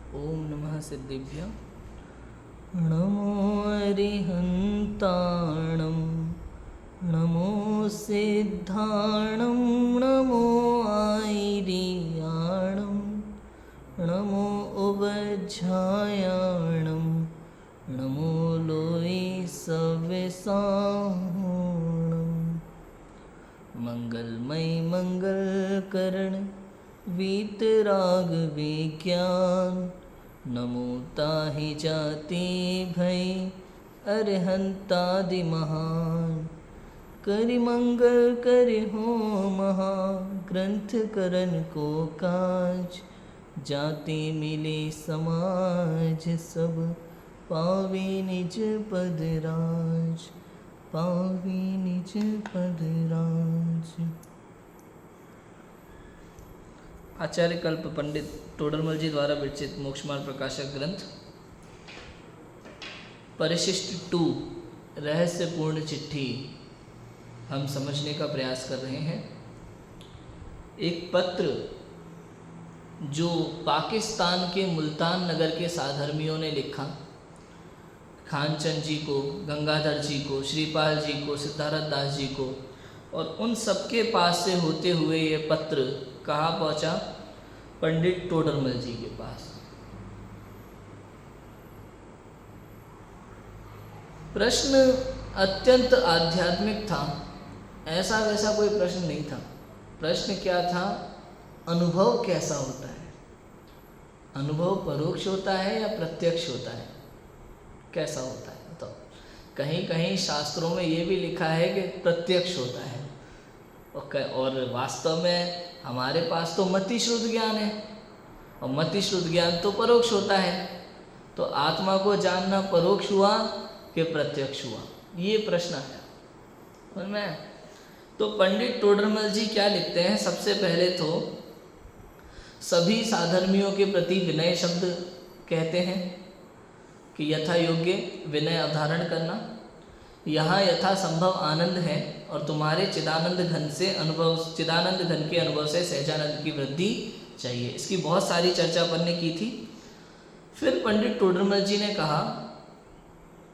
ओम नमः सिद्धिभ्य। नमो अरिहन्ताणं नमो सिद्धाणं नमो आयर्याणं नमो उवज्झायाणं नमो लोई सव्यसाणं। मंगलमय मंगलकरण वीतराग विज्ञान नमो ताहि जाति भय अरहंतादि महान। करि मंगल करि हो महा ग्रंथ करन को काज। जाति मिले समाज सब पावे निज पद राज। पावे निज पद राज। आचार्य कल्प पंडित टोडरमल जी द्वारा विरचित मोक्षमार्ग प्रकाशक ग्रंथ परिशिष्ट 2 रहस्यपूर्ण चिट्ठी हम समझने का प्रयास कर रहे हैं। एक पत्र जो पाकिस्तान के मुल्तान नगर के साधर्मियों ने लिखा, खानचंद जी को, गंगाधर जी को, श्रीपाल जी को, सिद्धार्थ दास जी को, और उन सबके पास से होते हुए ये पत्र कहाँ पहुँचा? पंडित टोडरमल जी के पास। प्रश्न अत्यंत आध्यात्मिक था, ऐसा वैसा कोई प्रश्न नहीं था। प्रश्न क्या था? अनुभव कैसा होता है? अनुभव परोक्ष होता है या प्रत्यक्ष होता है? कैसा होता है? तो कहीं कहीं शास्त्रों में ये भी लिखा है कि प्रत्यक्ष होता है, और वास्तव में हमारे पास तो मति श्रुत ज्ञान है, और मति श्रुत ज्ञान तो परोक्ष होता है। तो आत्मा को जानना परोक्ष हुआ कि प्रत्यक्ष हुआ? ये प्रश्न है। समझ में? तो पंडित टोडरमल जी क्या लिखते हैं? सबसे पहले तो सभी साधर्मियों के प्रति विनय शब्द कहते हैं कि यथा योग्य विनय अवधारण करना। यहाँ यथा संभव आनंद है और तुम्हारे चिदानंद घन से अनुभव, चिदानंद घन के अनुभव से सहजानंद की वृद्धि चाहिए। इसकी बहुत सारी चर्चा अपन ने की थी। फिर पंडित टोडरमल जी ने कहा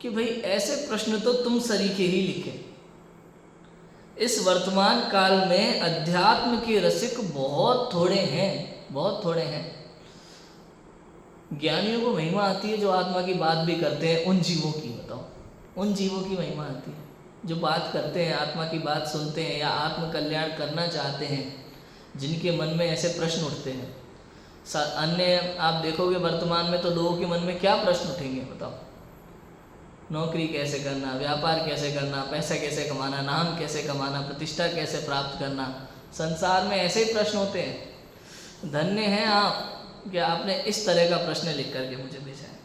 कि भाई ऐसे प्रश्न तो तुम सरीखे ही लिखे। इस वर्तमान काल में अध्यात्म के रसिक बहुत थोड़े हैं, बहुत थोड़े हैं। ज्ञानियों को महिमा आती है जो आत्मा की बात भी करते हैं। उन जीवों की बताओ, उन जीवों की महिमा आती है जो बात करते हैं, आत्मा की बात सुनते हैं या आत्म कल्याण करना चाहते हैं, जिनके मन में ऐसे प्रश्न उठते हैं। अन्य आप देखोगे वर्तमान में तो लोगों के मन में क्या प्रश्न उठेंगे बताओ? नौकरी कैसे करना, व्यापार कैसे करना, पैसा कैसे कमाना, नाम कैसे कमाना, प्रतिष्ठा कैसे प्राप्त करना। संसार में ऐसे ही प्रश्न होते हैं। धन्य हैं आप कि आपने इस तरह का प्रश्न लिख करके मुझे भेजा है।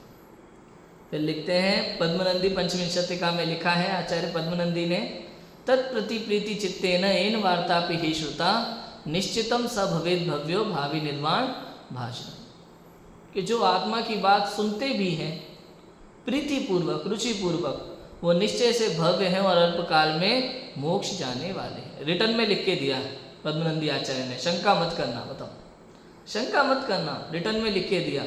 फिर लिखते हैं, पद्मनंदी पंचविंशतिका में लिखा है आचार्य पद्मनंदी ने, तत्प्रति प्रीति चित्तेन येन वार्तापि हि श्रुता निश्चितम स भवेद भव्यो भावी निर्वाण भाषण। कि जो आत्मा की बात सुनते भी हैं प्रीति पूर्वक, रुचि पूर्वक, वो निश्चय से भव्य हैं और अल्पकाल में मोक्ष जाने वाले हैं। रिटर्न में लिख के दिया है पद्मनंदी आचार्य ने, शंका मत करना। बताओ, शंका मत करना, रिटर्न में लिख के दिया।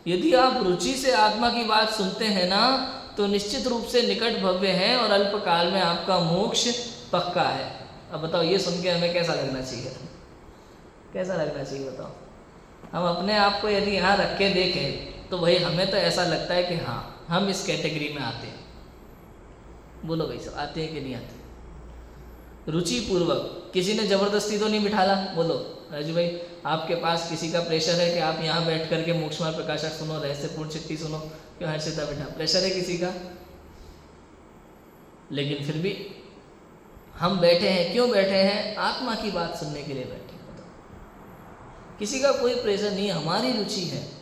यदि आप रुचि से आत्मा की बात सुनते हैं ना, तो निश्चित रूप से निकट भव्य हैं और अल्पकाल में आपका मोक्ष पक्का है। अब बताओ, ये सुन के हमें कैसा लगना चाहिए? कैसा लगना चाहिए बताओ? हम अपने आप को यदि यहाँ रख के देखें तो भाई हमें तो ऐसा लगता है कि हाँ, हम इस कैटेगरी में आते हैं। बोलो भाई, सब आते हैं कि नहीं आते? रुचि पूर्वक, किसी ने जबरदस्ती तो नहीं बिठाला। बोलो राजू भाई, आपके पास किसी का प्रेशर है कि आप यहाँ बैठ करके मोक्षमार्ग प्रकाशक सुनो, रहस्यपूर्ण चिट्ठी सुनो, क्यों हर्षिता बेटा? प्रेशर है किसी का? लेकिन फिर भी हम बैठे हैं। क्यों बैठे हैं? आत्मा की बात सुनने के लिए बैठे हैं। किसी का कोई प्रेशर नहीं, हमारी रुचि है।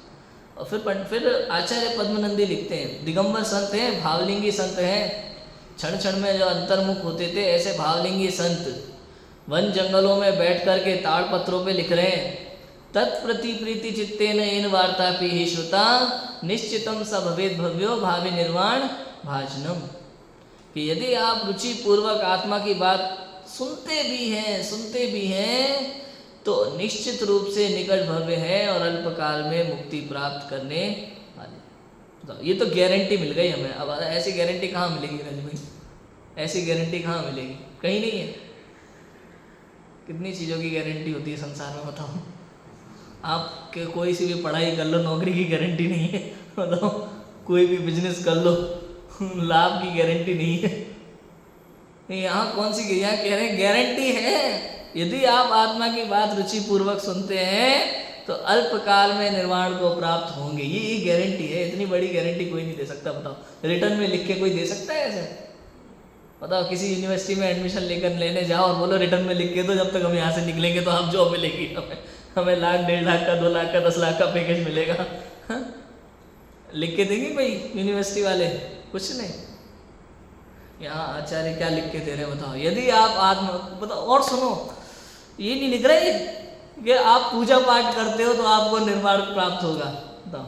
और फिर आचार्य पद्मनंदी लिखते हैं, दिगंबर संत हैं, भावलिंगी संत हैं, क्षण क्षण में जो अंतर्मुख होते थे, ऐसे भावलिंगी संत वन जंगलों में बैठ करके ताड़पत्रों पे लिख रहे हैं, तत्प्रति प्रीति चित्तेन येन वार्तापि हि श्रुता निश्चितम स भवेद भव्यो भावी निर्वाण भाजनम। कि यदि आप रुचि पूर्वक आत्मा की बात सुनते भी हैं तो निश्चित रूप से निकट भव्य है और अल्पकाल में मुक्ति प्राप्त करने वाले। तो ये तो गारंटी मिल गई हमें। अब ऐसी गारंटी कहाँ मिलेगी राजू भाई? ऐसी गारंटी कहाँ मिलेगी? कहीं नहीं है। कितनी चीज़ों की गारंटी होती है संसार में बताओ? आप के कोई सी भी पढ़ाई कर लो, नौकरी की गारंटी नहीं है। बताओ, कोई भी बिजनेस कर लो, लाभ की गारंटी नहीं है। यहाँ कौन सी, यहाँ कह रहे हैं गारंटी है। यदि आप आत्मा की बात रुचि पूर्वक सुनते हैं तो अल्पकाल में निर्वाण को प्राप्त होंगे। ये गारंटी है। इतनी बड़ी गारंटी कोई नहीं दे सकता। बताओ, रिटर्न में लिख के कोई दे सकता है ऐसे? बताओ, किसी यूनिवर्सिटी में एडमिशन लेकर लेने जाओ और बोलो रिटर्न में लिख के दो, जब तक हम यहाँ से निकलेंगे तो आप जॉब मिलेगी हमें 1 लाख 1.5 लाख का 2 लाख का 10 लाख का पैकेज मिलेगा। हाँ? लिख के देंगे भाई यूनिवर्सिटी वाले? कुछ नहीं। यहाँ आचार्य क्या लिख के दे रहे हैं बताओ? यदि आप आत्मा, बताओ और सुनो, ये नहीं लिख रहे कि आप पूजा पाठ करते हो तो आपको निर्वाण प्राप्त होगा। बताओ,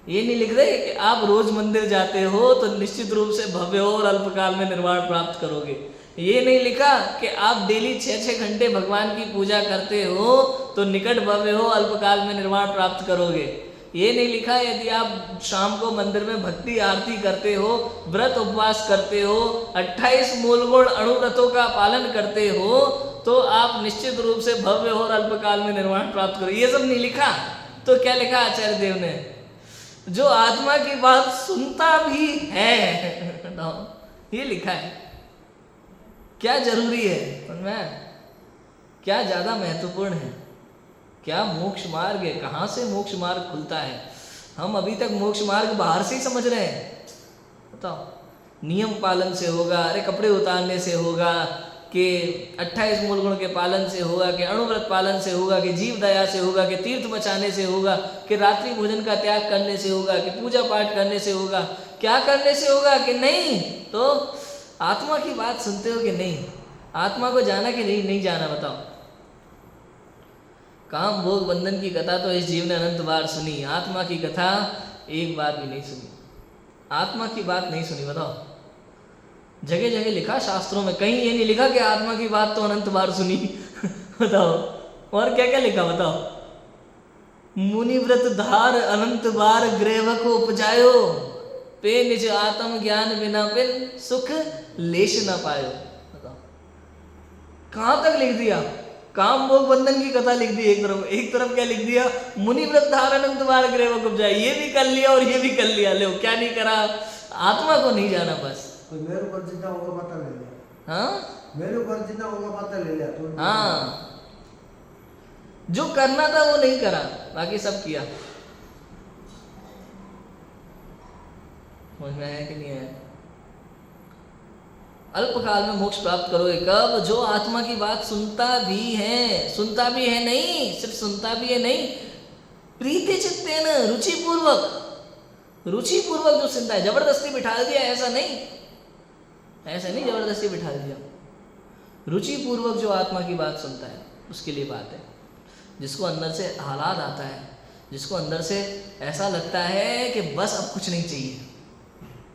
ये नहीं लिख रहे कि आप रोज मंदिर जाते हो तो निश्चित रूप से भव्य हो और अल्पकाल में निर्वाण प्राप्त करोगे। ये नहीं लिखा कि आप डेली 6-6 घंटे भगवान की पूजा करते हो तो निकट भव्य हो, अल्पकाल में निर्वाण प्राप्त करोगे। ये नहीं लिखा यदि आप शाम को मंदिर में भक्ति आरती करते हो, व्रत उपवास करते हो, 28 मूल गुण अणुव्रतों का पालन करते हो तो आप निश्चित रूप से भव्य हो और अल्पकाल में निर्वाण प्राप्त करो। ये सब नहीं लिखा। तो क्या लिखा आचार्य देव ने? जो आत्मा की बात सुनता भी है ये लिखा है। क्या जरूरी है उनमें? क्या ज्यादा महत्वपूर्ण है? क्या मोक्ष मार्ग है? कहाँ से मोक्ष मार्ग खुलता है? हम अभी तक मोक्ष मार्ग बाहर से ही समझ रहे हैं। बताओ, नियम पालन से होगा, अरे कपड़े उतारने से होगा, कि 28 मूल गुण के पालन से होगा, कि अणुव्रत पालन से होगा, कि जीव दया से होगा, कि तीर्थ बचाने से होगा, कि रात्रि भोजन का त्याग करने से होगा, कि पूजा पाठ करने से होगा। क्या करने से होगा? कि नहीं तो आत्मा की बात सुनते हो कि नहीं? आत्मा को जाना कि नहीं जाना? बताओ। काम भोग बंधन की कथा तो इस जीव ने अनंत बार सुनी, आत्मा की कथा एक बार भी नहीं सुनी। आत्मा की बात नहीं सुनी। बताओ, जगह जगह लिखा शास्त्रों में, कहीं ये नहीं लिखा कि आत्मा की बात तो अनंत बार सुनी। बताओ, और क्या क्या लिखा बताओ? मुनिव्रत धार अनंत बार ग्रेव को उपजायो, पे निज आत्म ज्ञान बिना बिन सुख लेश न पायो। बताओ, कहां तक लिख दिया? काम भोग बंधन की कथा लिख दी एक तरफ क्या लिख दिया? मुनिव्रत धार अनंत बार ग्रेव को उपजायो। ये भी कर लिया और ये भी कर लिया। लो, क्या नहीं करा? आत्मा को नहीं जाना बस। मेरे ऊपर जितना होगा पता ले लिया। हाँ, मेरे ऊपर जितना होगा पता ले लिया तो। हाँ, जो करना था वो नहीं करा, बाकी सब किया। समझ में आया कि नहीं आया? अल्पकाल में मोक्ष प्राप्त करोगे कब? जो आत्मा की बात सुनता भी है नहीं, सिर्फ सुनता भी है नहीं, प्रीति चित्तेन, रुचि पूर्वक जो सुनता है। जबरदस्ती बिठा दिया ऐसा नहीं जबरदस्ती बिठा दिया। रुचि पूर्वक जो आत्मा की बात सुनता है उसके लिए बात है। जिसको अंदर से हालात आता है, जिसको अंदर से ऐसा लगता है कि बस अब कुछ नहीं चाहिए,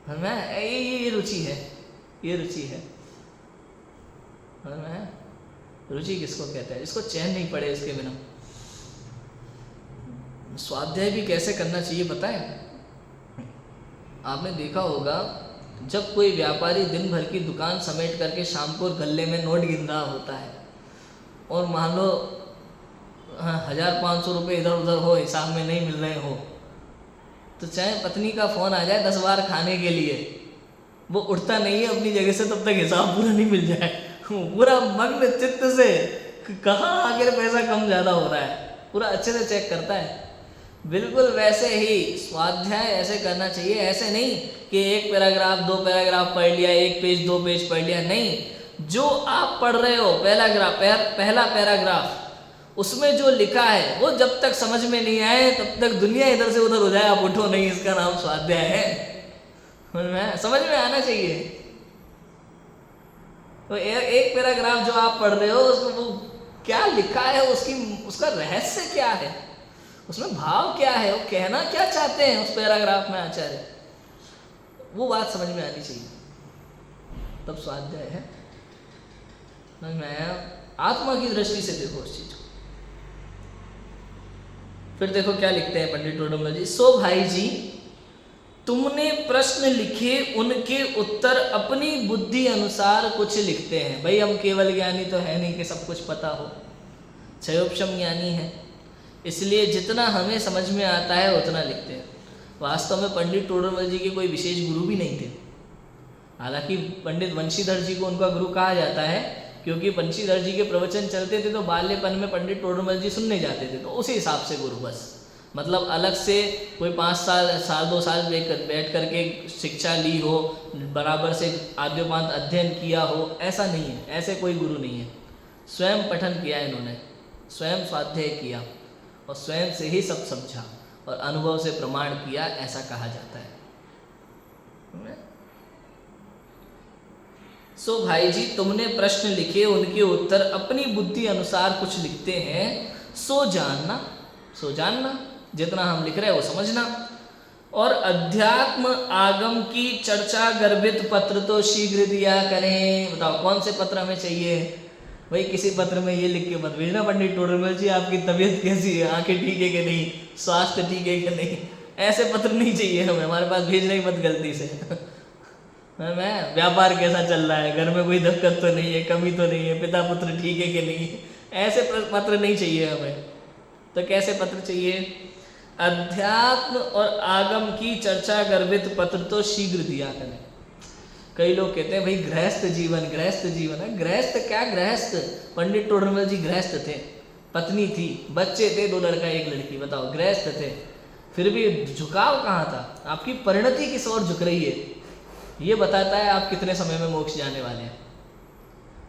हमें ये रुचि है, ये रुचि है। हमें रुचि किसको कहते हैं? जिसको चैन नहीं पड़े इसके बिना। स्वाध्याय भी कैसे करना चाहिए पता है? आपने देखा होगा जब कोई व्यापारी दिन भर की दुकान समेट करके शाम को गले में नोट गिन रहा होता है और मान लो 1500 रुपये इधर उधर हो, हिसाब में नहीं मिल रहे हो, तो चाहे पत्नी का फोन आ जाए 10 बार खाने के लिए, वो उठता नहीं है अपनी जगह से तब तक हिसाब पूरा नहीं मिल जाए। पूरा मग्न चित्त से कहाँ आखिर पैसा कम ज़्यादा हो रहा है, पूरा अच्छे से चेक करता है। बिल्कुल वैसे ही स्वाध्याय ऐसे करना चाहिए। ऐसे नहीं कि 1 पैराग्राफ 2 पैराग्राफ पढ़ लिया, 1 पेज 2 पेज पढ़ लिया, नहीं। जो आप पढ़ रहे हो पहला पैराग्राफ, उसमें जो लिखा है वो जब तक समझ में नहीं आए तब तक दुनिया इधर से उधर हो जाए, आप उठो नहीं, इसका नाम स्वाध्याय है। समझ में आना चाहिए। तो एक पैराग्राफ जो आप पढ़ रहे हो उसमें वो क्या लिखा है, उसका रहस्य क्या है, उसमें भाव क्या है, वो कहना क्या चाहते हैं उस पैराग्राफ में आचार्य, वो बात समझ में आनी चाहिए, तब स्वाध्याय है। समझ में आया? आत्मा की दृष्टि से देखो उस चीज को। फिर देखो क्या लिखते हैं पंडित टोडरमल जी। सो भाई जी, तुमने प्रश्न लिखे, उनके उत्तर अपनी बुद्धि अनुसार कुछ लिखते हैं। भाई हम केवल ज्ञानी तो है नहीं कि सब कुछ पता हो, क्षयोपशम ज्ञानी है, इसलिए जितना हमें समझ में आता है उतना लिखते हैं। वास्तव में पंडित टोडरमल जी के कोई विशेष गुरु भी नहीं थे। हालांकि पंडित वंशीधर जी को उनका गुरु कहा जाता है, क्योंकि वंशीधर जी के प्रवचन चलते थे तो बाल्यपन में पंडित टोडरमल जी सुनने जाते थे, तो उसी हिसाब से गुरु। बस मतलब अलग से कोई 5 साल 2 साल बैठ करके शिक्षा ली हो, बराबर से आद्योपांत अध्ययन किया हो, ऐसा नहीं है, ऐसे कोई गुरु नहीं है। स्वयं पठन किया इन्होंने, स्वयं स्वाध्याय किया और स्वयं से ही सब समझा और अनुभव से प्रमाण किया, ऐसा कहा जाता है। सो भाई जी, तुमने प्रश्न लिखे, उनके उत्तर अपनी बुद्धि अनुसार कुछ लिखते हैं। सो जानना, जितना हम लिख रहे हैं वो समझना। और अध्यात्म आगम की चर्चा गर्भित पत्र तो शीघ्र दिया करें। बताओ कौन से पत्र हमें चाहिए? भाई किसी पत्र में ये लिख के मत भेजना पंडित टोडरमल जी आपकी तबीयत कैसी है, आंखें ठीक है कि नहीं, स्वास्थ्य ठीक है कि नहीं, ऐसे पत्र नहीं चाहिए हमें, हमारे पास भेजना ही मत गलती से। मैं व्यापार कैसा चल रहा है, घर में कोई दिक्कत तो नहीं है, कमी तो नहीं है, पिता पुत्र ठीक है कि नहीं, ऐसे पत्र नहीं चाहिए हमें। तो कैसे पत्र चाहिए? अध्यात्म और आगम की चर्चा गर्भित पत्र तो शीघ्र दिया करें। कई लोग कहते हैं भाई गृहस्थ जीवन है। गृहस्थ क्या गृहस्थ? पंडित टोडरमल जी गृहस्थ थे, पत्नी थी, बच्चे थे, 2 लड़का 1 लड़की। बताओ गृहस्थ थे, फिर भी झुकाव कहाँ था? आपकी परिणति किस ओर झुक रही है, ये बताता है आप कितने समय में मोक्ष जाने वाले हैं।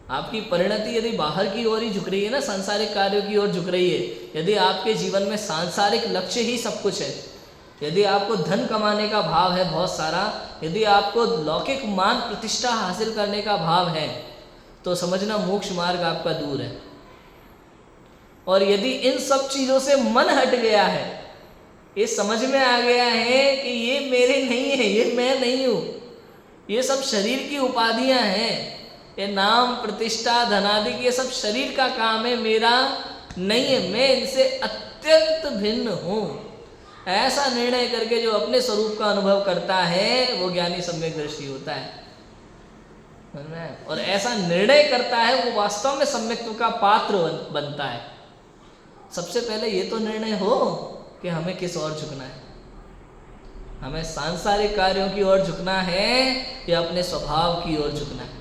आपकी परिणति यदि बाहर की ओर ही झुक रही है ना, सांसारिक कार्यों की ओर झुक रही है, यदि आपके जीवन में सांसारिक लक्ष्य ही सब कुछ है, यदि आपको धन कमाने का भाव है बहुत सारा, यदि आपको लौकिक मान प्रतिष्ठा हासिल करने का भाव है, तो समझना मोक्ष मार्ग आपका दूर है। और यदि इन सब चीज़ों से मन हट गया है, ये समझ में आ गया है कि ये मेरे नहीं है, ये मैं नहीं हूँ, ये सब शरीर की उपाधियाँ हैं, ये नाम प्रतिष्ठा धनादि ये सब शरीर का काम है, मेरा नहीं है, मैं इनसे अत्यंत भिन्न हूँ, ऐसा निर्णय करके जो अपने स्वरूप का अनुभव करता है वो ज्ञानी सम्यक दृष्टि होता है। और ऐसा निर्णय करता है वो वास्तव में सम्यक्त्व का पात्र बनता है। सबसे पहले ये तो निर्णय हो कि हमें किस ओर झुकना है, हमें सांसारिक कार्यों की ओर झुकना है या अपने स्वभाव की ओर झुकना है,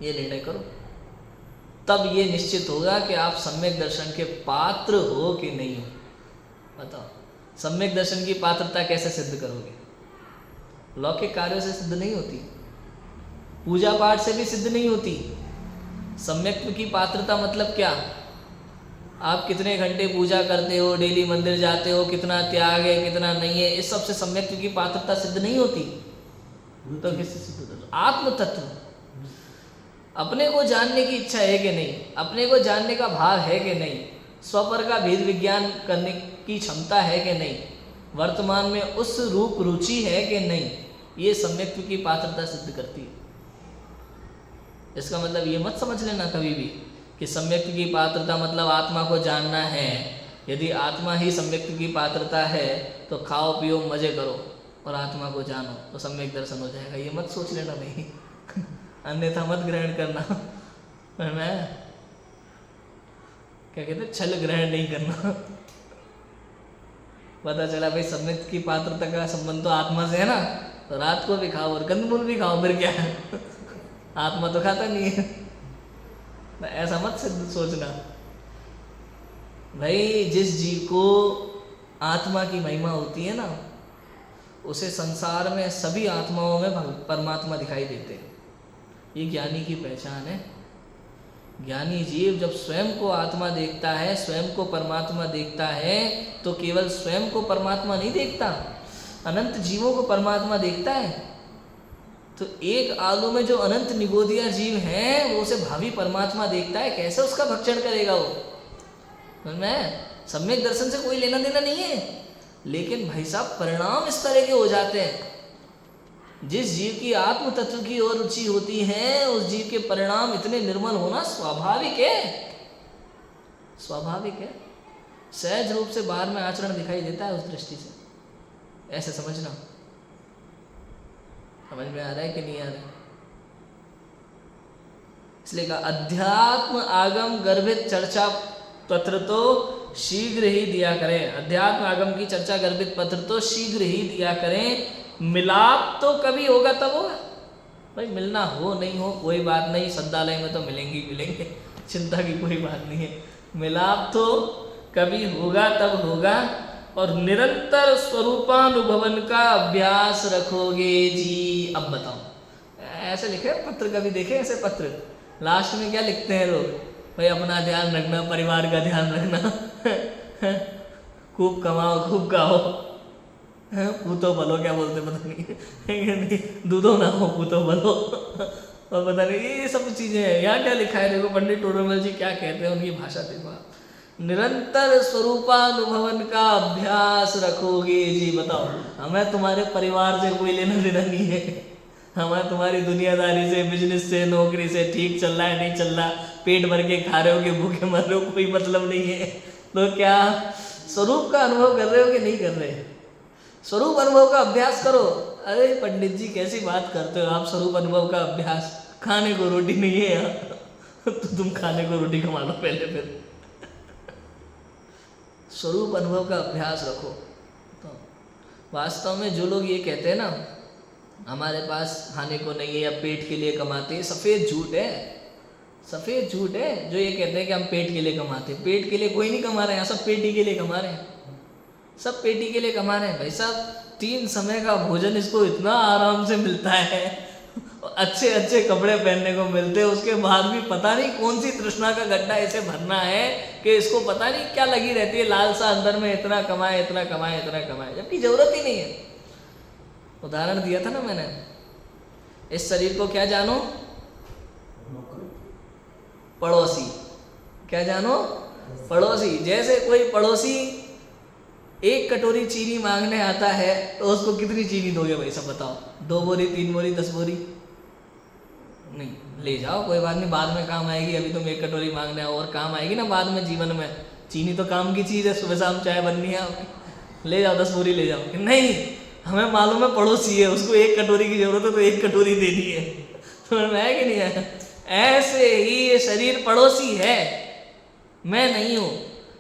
ये निर्णय करो। तब ये निश्चित होगा कि आप सम्यक दर्शन के पात्र हो कि नहीं हो। बताओ सम्यक दर्शन की पात्रता कैसे सिद्ध करोगे? लौकिक कार्यों से सिद्ध नहीं होती, पूजा पाठ से भी सिद्ध नहीं होती। सम्यक्त्व की पात्रता मतलब क्या? आप कितने घंटे पूजा करते हो, डेली मंदिर जाते हो, कितना त्याग है कितना नहीं है, इस सब से सम्यक्त्व की पात्रता सिद्ध नहीं होती। तो किससे सिद्ध होता? आत्म तत्व, अपने को जानने की इच्छा है कि नहीं, अपने को जानने का भाव है कि नहीं, स्वपर का भेद विज्ञान करने की क्षमता है कि नहीं, वर्तमान में उस रूप रुचि है कि नहीं, ये सम्यक्त्व की पात्रता सिद्ध करती है। इसका मतलब ये मत समझ लेना कभी भी कि सम्यक्त्व की पात्रता मतलब आत्मा को जानना है। यदि आत्मा ही सम्यक्त्व की पात्रता है तो खाओ पियो मजे करो और आत्मा को जानो तो सम्यक दर्शन हो जाएगा, ये मत सोच लेना नहीं। अन्यथा मत ग्रहण करना। मैं क्या कहते, छल ग्रहण नहीं करना। पता चला भाई सम्यक की पात्रता का संबंध तो आत्मा से है ना, तो रात को भी खाओ और कंदमूल भी खाओ, फिर क्या है? आत्मा तो खाता नहीं है। ऐसा मत सोचना भाई। जिस जीव को आत्मा की महिमा होती है ना, उसे संसार में सभी आत्माओं में परमात्मा दिखाई देते हैं। ये ज्ञानी की पहचान है। ज्ञानी जीव जब स्वयं को आत्मा देखता है, स्वयं को परमात्मा देखता है, तो केवल स्वयं को परमात्मा नहीं देखता, अनंत जीवों को परमात्मा देखता है। तो एक आलू में जो अनंत निगोदिया जीव हैं वो उसे भावी परमात्मा देखता है, कैसे उसका भक्षण करेगा वो? मैं सम्यक दर्शन से कोई लेना देना नहीं है, लेकिन भाई साहब परिणाम इस तरह के हो जाते हैं। जिस जीव की आत्म तत्व की ओर रुचि होती है, उस जीव के परिणाम इतने निर्मल होना स्वाभाविक है, स्वाभाविक है। सहज रूप से बाहर में आचरण दिखाई देता है उस दृष्टि से, ऐसे समझना। समझ में आ रहा है कि नहीं आ रहा है? इसलिए कहा अध्यात्म आगम गर्भित चर्चा पत्र तो शीघ्र ही दिया करें। अध्यात्म आगम की चर्चा गर्भित पत्र तो शीघ्र ही दिया करें। मिलाप तो कभी होगा तब होगा भाई, मिलना हो नहीं हो कोई बात नहीं, संतालय में तो मिलेंगे मिलेंगे, चिंता की कोई बात नहीं है। मिलाप तो कभी होगा तब होगा। और निरंतर स्वरूपानुभवन का अभ्यास रखोगे जी। अब बताओ, ऐसे लिखे पत्र, कभी देखे ऐसे पत्र? लास्ट में क्या लिखते हैं लोग? भाई अपना ध्यान रखना, परिवार का ध्यान रखना, खूब कमाओ खूब खाओ, पूतो भलो, क्या बोलते पता नहीं, दूधो ना हो पूतो भलो, और पता नहीं ये सब चीज़ें हैं। यहाँ क्या लिखा है देखो, पंडित टोडरमल जी क्या कहते हैं, उनकी भाषा देखो। निरंतर स्वरूपानुभवन का अभ्यास रखोगे जी। बताओ, हमें तुम्हारे परिवार से कोई लेना देना नहीं है, हमें तुम्हारी दुनियादारी से, बिजनेस से, नौकरी से, ठीक चल रहा है नहीं चल रहा, पेट भर के खा रहे हो कि भूखे मर रहे हो, कोई मतलब नहीं है। तो क्या स्वरूप का अनुभव कर रहे हो कि नहीं कर रहे? स्वरूप अनुभव का अभ्यास करो। अरे पंडित जी कैसी बात करते हो आप, स्वरूप अनुभव का अभ्यास? खाने को रोटी नहीं है यहाँ, तो तुम खाने को रोटी कमा लो पहले, फिर स्वरूप अनुभव का अभ्यास रखो। तो वास्तव में जो लोग ये कहते हैं ना हमारे पास खाने को नहीं है या पेट के लिए कमाते हैं, सफ़ेद झूठ है, सफ़ेद झूठ है। जो ये कहते हैं कि हम पेट के लिए कमाते हैं, पेट के लिए कोई नहीं कमा रहे हैं, सब पेटी के लिए कमा रहे हैं, सब पेटी के लिए कमा रहे हैं। भाई साहब 3 समय का भोजन इसको इतना आराम से मिलता है, अच्छे अच्छे कपड़े पहनने को मिलते हैं, उसके बाद भी पता नहीं कौन सी तृष्णा का गड्ढा इसे भरना है कि इसको पता नहीं क्या लगी रहती है लालसा अंदर में, इतना कमाए इतना कमाए इतना कमाए, जबकि जरूरत ही नहीं है। उदाहरण दिया था ना मैंने, इस शरीर को क्या जानो? पड़ोसी। क्या जानो? पड़ोसी। जैसे कोई पड़ोसी 1 कटोरी चीनी मांगने आता है तो उसको कितनी चीनी दोगे भाई सब बताओ? 2 बोरी, 3 बोरी, 10 बोरी? नहीं, ले जाओ कोई बात नहीं, बाद में काम आएगी। अभी तुम 1 कटोरी मांगने आओ और काम आएगी ना बाद में जीवन में। चीनी तो काम की चीज़ है, सुबह शाम चाय बननी है, ले जाओ 10 बोरी ले जाओ। नहीं, हमें मालूम है पड़ोसी है, उसको 1 कटोरी की जरूरत है तो 1 कटोरी देनी है। समझ में आया कि नहीं आया? ऐसे ही ये शरीर पड़ोसी है, मैं नहीं हूँ।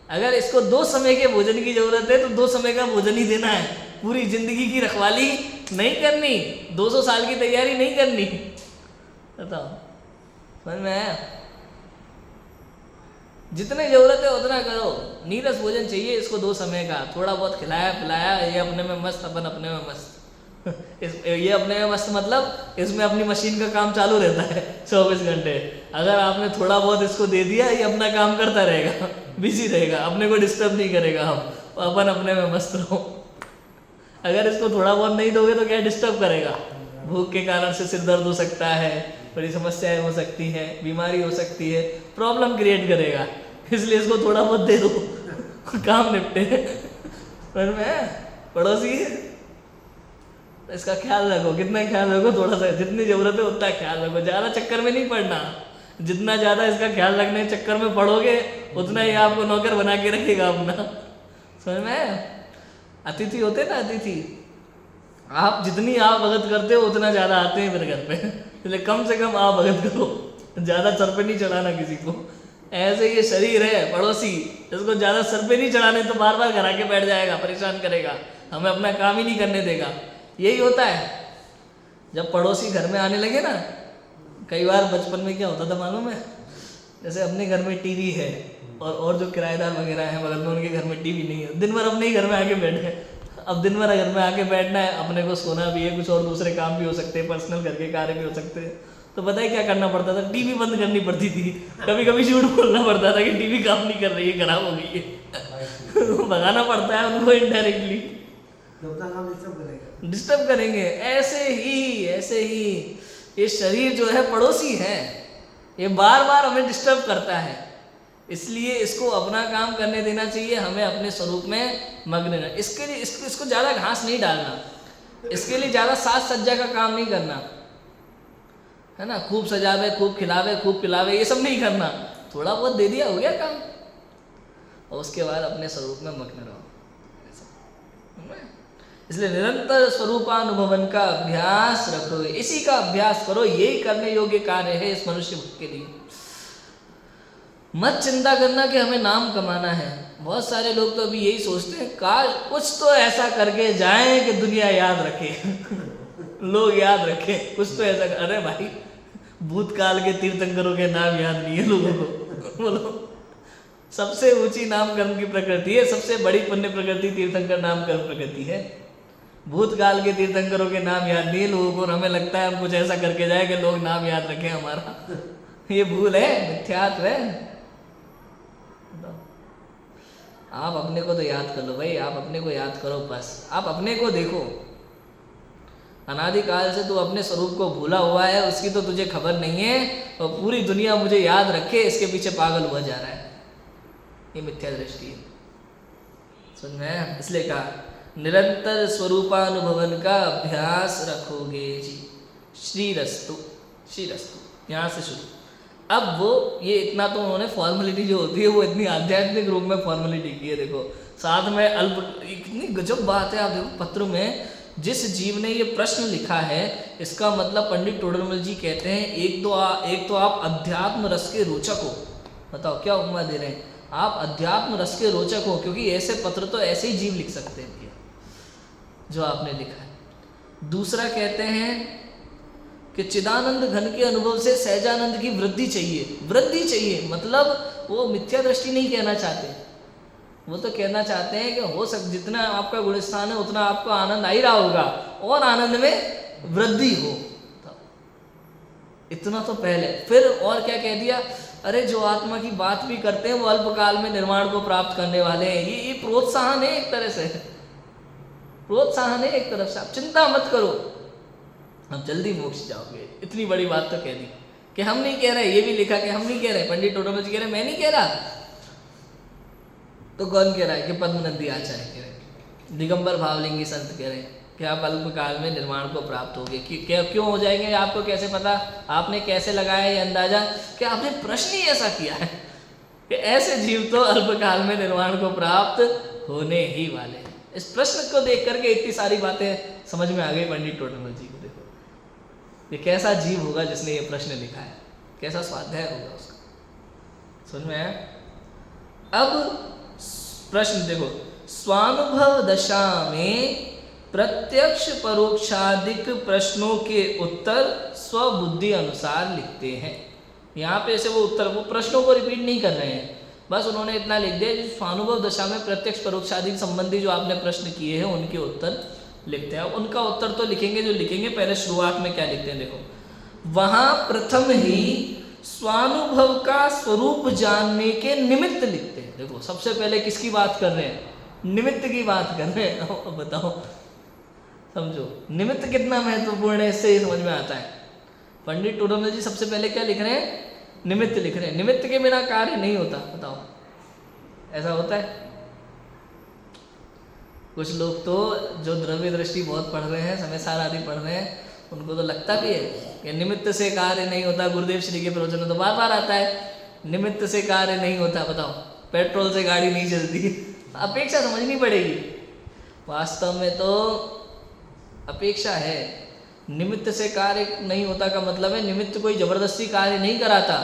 अगर इसको 2 समय के भोजन की जरूरत है तो 2 समय का भोजन ही देना है, पूरी जिंदगी की रखवाली नहीं करनी, 200 साल की तैयारी नहीं करनी। बताओ, समझ में आया? जितनी जरूरत है उतना करो। नीरस भोजन चाहिए इसको 2 समय का, थोड़ा बहुत खिलाया पिलाया, ये अपने में मस्त, अपन अपने में मस्त। ये अपने में मस्त मतलब इसमें अपनी मशीन का काम चालू रहता है 24 घंटे। अगर आपने थोड़ा बहुत इसको दे दिया, ये अपना काम करता रहेगा, बिजी रहेगा, अपने को डिस्टर्ब नहीं करेगा। हम अपन अपने में मस्त रहो। अगर इसको थोड़ा बहुत नहीं दोगे तो क्या डिस्टर्ब करेगा? भूख के कारण से सिर दर्द हो सकता है, बड़ी समस्याएं हो सकती हैं, बीमारी हो सकती है, प्रॉब्लम क्रिएट करेगा। इसलिए इसको थोड़ा बहुत दे दो, काम निपटे। पड़ोसी है, इसका ख्याल रखो। कितना ख्याल रखो? थोड़ा सा, जितनी जरूरत है उतना ख्याल रखो। ज़्यादा चक्कर में नहीं पड़ना। जितना ज़्यादा इसका ख्याल रखने के चक्कर में पड़ोगे उतना ही आपको नौकर बना के रखेगा अपना। समझ में? अतिथि होते ना, अतिथि, आप जितनी आप भगत करते हो उतना ज़्यादा आते हैं मेरे घर पे। इसलिए कम से कम आप भगत करो, ज़्यादा सर पे नहीं चढ़ाना किसी को। ऐसे ये शरीर है पड़ोसी, इसको ज़्यादा सर पे नहीं चढ़ाने तो बार बार घर आके बैठ जाएगा, परेशान करेगा, हमें अपना काम ही नहीं करने देगा। यही होता है जब पड़ोसी घर में आने लगे ना। कई बार बचपन में क्या होता था मालूम है? जैसे अपने घर में टीवी है और जो किराएदार वगैरह हैं बगल में, उनके घर में टीवी नहीं है, दिन भर अपने ही घर में आके बैठे। अब दिन भर घर में आके बैठना है, अपने को सोना भी है, कुछ और दूसरे काम भी हो सकते हैं, पर्सनल घर के कार्य भी हो सकते हैं। तो पता है क्या करना पड़ता था? टीवी बंद करनी पड़ती थी। कभी कभी झूठ बोलना पड़ता था कि टीवी काम नहीं कर रही है, खराब हो गई है। भगाना पड़ता है उनको इनडायरेक्टली, डिस्टर्ब करेंगे। ऐसे ही ये शरीर जो है पड़ोसी है, ये बार बार हमें डिस्टर्ब करता है। इसलिए इसको अपना काम करने देना चाहिए, हमें अपने स्वरूप में मग्न रहना। इसके लिए इसको ज़्यादा घास नहीं डालना, इसके लिए ज़्यादा साज सज्जा का काम नहीं करना, है ना? खूब सजावे, खूब खिलावे, खूब पिलावे, ये सब नहीं करना। थोड़ा बहुत दे दिया, हो गया काम। और उसके बाद अपने स्वरूप में मग्न रहो। ऐसा। इसलिए निरंतर स्वरूपानुभवन का अभ्यास रखो, इसी का अभ्यास करो, यही करने योग्य कार्य है इस मनुष्य के लिए। मत चिंता करना कि हमें नाम कमाना है। बहुत सारे लोग तो अभी यही सोचते हैं, काश कुछ तो ऐसा करके जाएं कि दुनिया याद रखे लोग याद रखें, कुछ तो ऐसा। अरे भाई, भूतकाल के तीर्थंकरों के नाम याद नहीं है लोगों को। बोलो, सबसे ऊंची नाम कर्म की प्रकृति है, सबसे बड़ी पुण्य प्रकृति तीर्थंकर नाम कर्म प्रकृति है। भूतकाल के तीर्थंकरों के नाम याद नहीं है लोगों को, और हमें लगता है हम कुछ ऐसा करके जाए कि लोग नाम याद रखें हमारा। ये भूल है, मिथ्यात्व है। आप अपने को तो याद कर लो भाई, आप अपने को याद करो बस। आप अपने को देखो, अनादिकाल से तू अपने स्वरूप को भूला हुआ है, उसकी तो तुझे खबर नहीं है, और पूरी दुनिया मुझे याद रखे इसके पीछे पागल हुआ जा रहा है। ये मिथ्या दृष्टि है, सुन में। इसलिए कहा निरंतर स्वरूपानुभवन का अभ्यास रखोगे जी। श्रीरस्तु, श्रीरस्तु यहाँ से शुरू। अब वो ये इतना तो उन्होंने फॉर्मेलिटी जो होती है वो इतनी आध्यात्मिक रूप में फॉर्मेलिटी की है। देखो साथ में अल्प, इतनी गजब बात है। आप देखो पत्र में जिस जीव ने ये प्रश्न लिखा है, इसका मतलब पंडित टोडरमल जी कहते हैं एक तो आप अध्यात्म रस के रोचक हो। बताओ क्या उपमा दे रहे हैं, आप अध्यात्म रस के रोचक हो, क्योंकि ऐसे पत्र तो ऐसे ही जीव लिख सकते हैं जो आपने लिखा है। दूसरा कहते हैं कि चिदानंद घन के अनुभव से सहजानंद की वृद्धि चाहिए। वृद्धि चाहिए मतलब वो मिथ्या दृष्टि नहीं कहना चाहते, वो तो कहना चाहते हैं कि हो सक जितना आपका गुणस्थान है उतना आपको आनंद आ ही रहा होगा, और आनंद में वृद्धि हो। इतना तो पहले। फिर और क्या कह दिया, अरे जो आत्मा की बात भी करते हैं वो अल्पकाल में निर्वाण को प्राप्त करने वाले हैं। ये प्रोत्साहन है एक तरह से, प्रोत्साहन है एक तरफ से। आप चिंता मत करो, आप जल्दी मोक्ष जाओगे। इतनी बड़ी बात तो कह दी कि हम नहीं कह रहे, ये भी लिखा कि हम नहीं कह रहे, पंडित टोडरमल जी कह रहे, मैं नहीं कह रहा, तो कौन कह रहा है कि पद्मनंदी आचार्य कह रहे, दिगंबर भावलिंगी संत कह रहे हैं कि आप अल्पकाल में निर्वाण को प्राप्त होगे। क्यों हो जाएंगे, आपको कैसे पता, आपने कैसे लगाया ये अंदाजा कि आपने प्रश्न ही ऐसा किया है कि ऐसे जीव तो अल्पकाल में निर्वाण को प्राप्त होने ही वाले हैं। इस प्रश्न को देख करके इतनी सारी बातें समझ में आ गई पंडित टोडरमल जी को। देखो ये कैसा जीव होगा जिसने ये प्रश्न लिखा है, कैसा स्वाध्याय होगा उसका, सुन में है। अब प्रश्न देखो, स्वानुभव दशा में प्रत्यक्ष परोक्षादिक प्रश्नों के उत्तर स्वबुद्धि अनुसार लिखते हैं। यहाँ पे ऐसे वो उत्तर, वो प्रश्नों को रिपीट नहीं कर रहे हैं, बस उन्होंने इतना लिख दिया कि स्वानुभव दशा में प्रत्यक्ष परोक्षादिक संबंधी जो आपने प्रश्न किए हैं उनके उत्तर लिखते हैं। उनका उत्तर तो लिखेंगे जो लिखेंगे, पहले शुरुआत में क्या लिखते हैं देखो, वहाँ प्रथम ही स्वानुभव का स्वरूप जानने के निमित्त लिखते हैं। देखो सबसे पहले किसकी बात कर रहे हैं, निमित्त की बात कर रहे हैं। बताओ, समझो निमित्त कितना महत्वपूर्ण है, इससे समझ में आता है। पंडित टोडरमल जी सबसे पहले क्या लिख रहे हैं, निमित्त लिख रहे हैं। निमित्त के बिना कार्य नहीं होता। बताओ ऐसा होता है? कुछ लोग तो जो द्रव्य दृष्टि बहुत पढ़ रहे हैं, समय सार आदि पढ़ रहे हैं, उनको तो लगता भी है कि निमित्त से कार्य नहीं होता। गुरुदेव श्री के प्रवचन में तो बार बार आता है, निमित्त से कार्य नहीं होता। बताओ, पेट्रोल से गाड़ी नहीं चलती। अपेक्षा समझनी पड़ेगी। वास्तव में तो अपेक्षा है, निमित्त से कार्य नहीं होता का मतलब है निमित्त कोई जबरदस्ती कार्य नहीं कराता।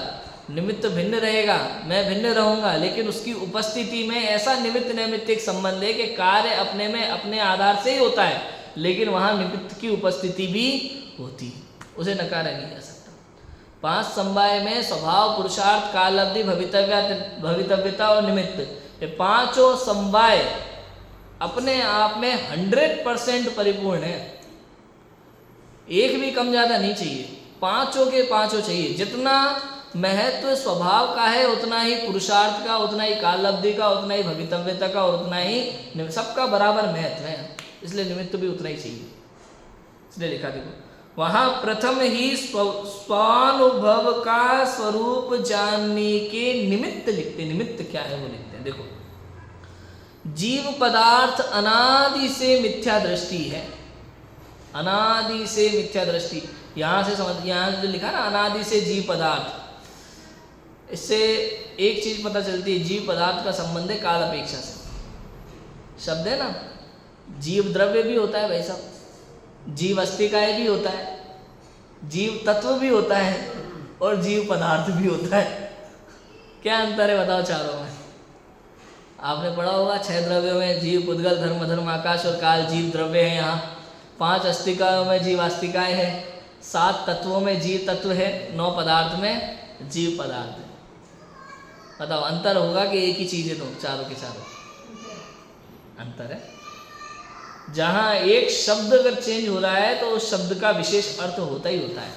निमित्त भिन्न रहेगा, मैं भिन्न रहूंगा, लेकिन उसकी उपस्थिति में ऐसा निमित्त नैमित्तिक संबंध है कि कार्य अपने में अपने आधार से ही होता है, लेकिन वहाँ निमित्त की उपस्थिति भी होती है, उसे नकारा नहीं जा सकता। 5 समवाय में स्वभाव, पुरुषार्थ, काल अवधि, भवितव्यता और निमित्त, ये 5 समवाय अपने आप में 100% परिपूर्ण है। एक भी कम ज्यादा नहीं चाहिए, 5 के 5 चाहिए। जितना महत्व स्वभाव का है उतना ही पुरुषार्थ का, उतना ही काल अवधि का, उतना ही भवितव्यता का, और उतना ही सबका बराबर महत्व है, इसलिए निमित्त भी उतना ही चाहिए। इसलिए लिखा देखो, वहां प्रथम ही स्वानुभव का स्वरूप जानने के निमित्त लिखते। निमित्त क्या है वो लिखते हैं। देखो, जीव पदार्थ अनादि से मिथ्या दृष्टि है, अनादि से मिथ्या दृष्टि। यहां से समझ, यहां जो लिखा ना अनादि से जीव पदार्थ, इससे एक चीज पता चलती है, जीव पदार्थ का संबंध है काल अपेक्षा से। शब्द है ना, जीव द्रव्य भी होता है भाई साहब, जीव अस्तिकाय भी होता है, जीव तत्व भी होता है और जीव पदार्थ भी होता है। क्या अंतर है बताओ चारों में? आपने पढ़ा होगा 6 द्रव्यों में जीव, पुद्गल, धर्म, अधर्म, आकाश और काल जीव द्रव्य है। यहाँ 5 अस्तिकायों में जीव अस्तिकाय है, 7 तत्वों में जीव तत्व है, 9 पदार्थ में जीव पदार्थ है। बताओ अंतर होगा कि एक ही चीज है? तो चारों के चारों अंतर है। जहाँ एक शब्द अगर चेंज हो रहा है तो उस शब्द का विशेष अर्थ होता ही होता है।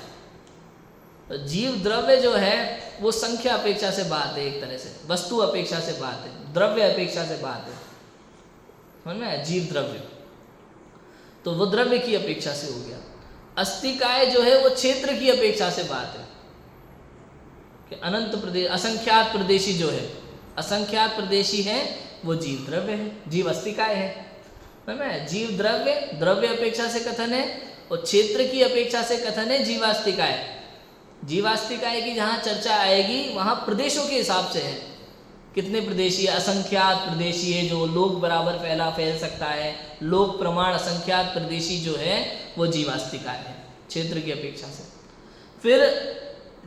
तो जीव द्रव्य जो है वो संख्या अपेक्षा से बात है, एक तरह से वस्तु अपेक्षा से बात है, द्रव्य अपेक्षा से बात है, समझ में आया? जीव द्रव्य तो वो द्रव्य की अपेक्षा से हो गया। अस्तिकाय जो है वो क्षेत्र की अपेक्षा से बात है कि अनंत प्रदेश, असंख्यात प्रदेशी जो है, असंख्यात प्रदेशी है वो जीव द्रव्य है, जीव अस्तिकाय है। समझ में आया? जीव द्रव्य द्रव्य अपेक्षा से कथन है और क्षेत्र की अपेक्षा से कथन है जीवास्तिकाय। जीवास्तिकाय की जहाँ चर्चा आएगी वहाँ प्रदेशों के हिसाब से है, कितने प्रदेशी, असंख्यात प्रदेशी है जो लोक बराबर फैल सकता है, लोक प्रमाण असंख्यात प्रदेशी जो है वो जीवास्तिकाय है क्षेत्र की अपेक्षा से। फिर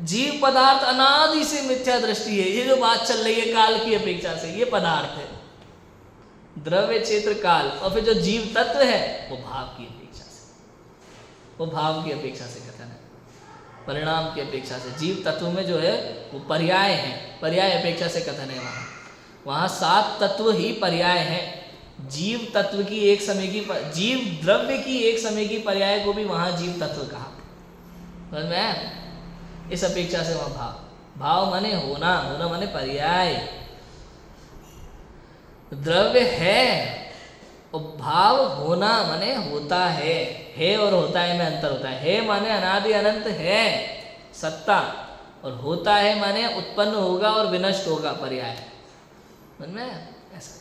जीव पदार्थ अनादि से मिथ्या दृष्टि है, ये जो बात चल रही है काल की अपेक्षा से, ये पदार्थ है, द्रव्य क्षेत्र काल। और फिर जो जीव तत्व है वो भाव की अपेक्षा से, वो भाव की अपेक्षा से कथन है, परिणाम की अपेक्षा से। जीव तत्व में जो है वो पर्याय है, पर्याय अपेक्षा से कथन है। वहाँ 7 तत्व ही पर्याय है। जीव तत्व की एक समय की, जीव द्रव्य की एक समय की पर्याय को भी वहाँ जीव तत्व कहा, समझ में आया? इस अपेक्षा से वहाँ भाव, भाव माने होना, होना माने पर्याय। द्रव्य है और भाव होना माने होता है और होता है में अंतर होता है माने अनादि अनंत है सत्ता, और होता है माने उत्पन्न होगा और विनष्ट होगा, पर्याय। समझ में ऐसा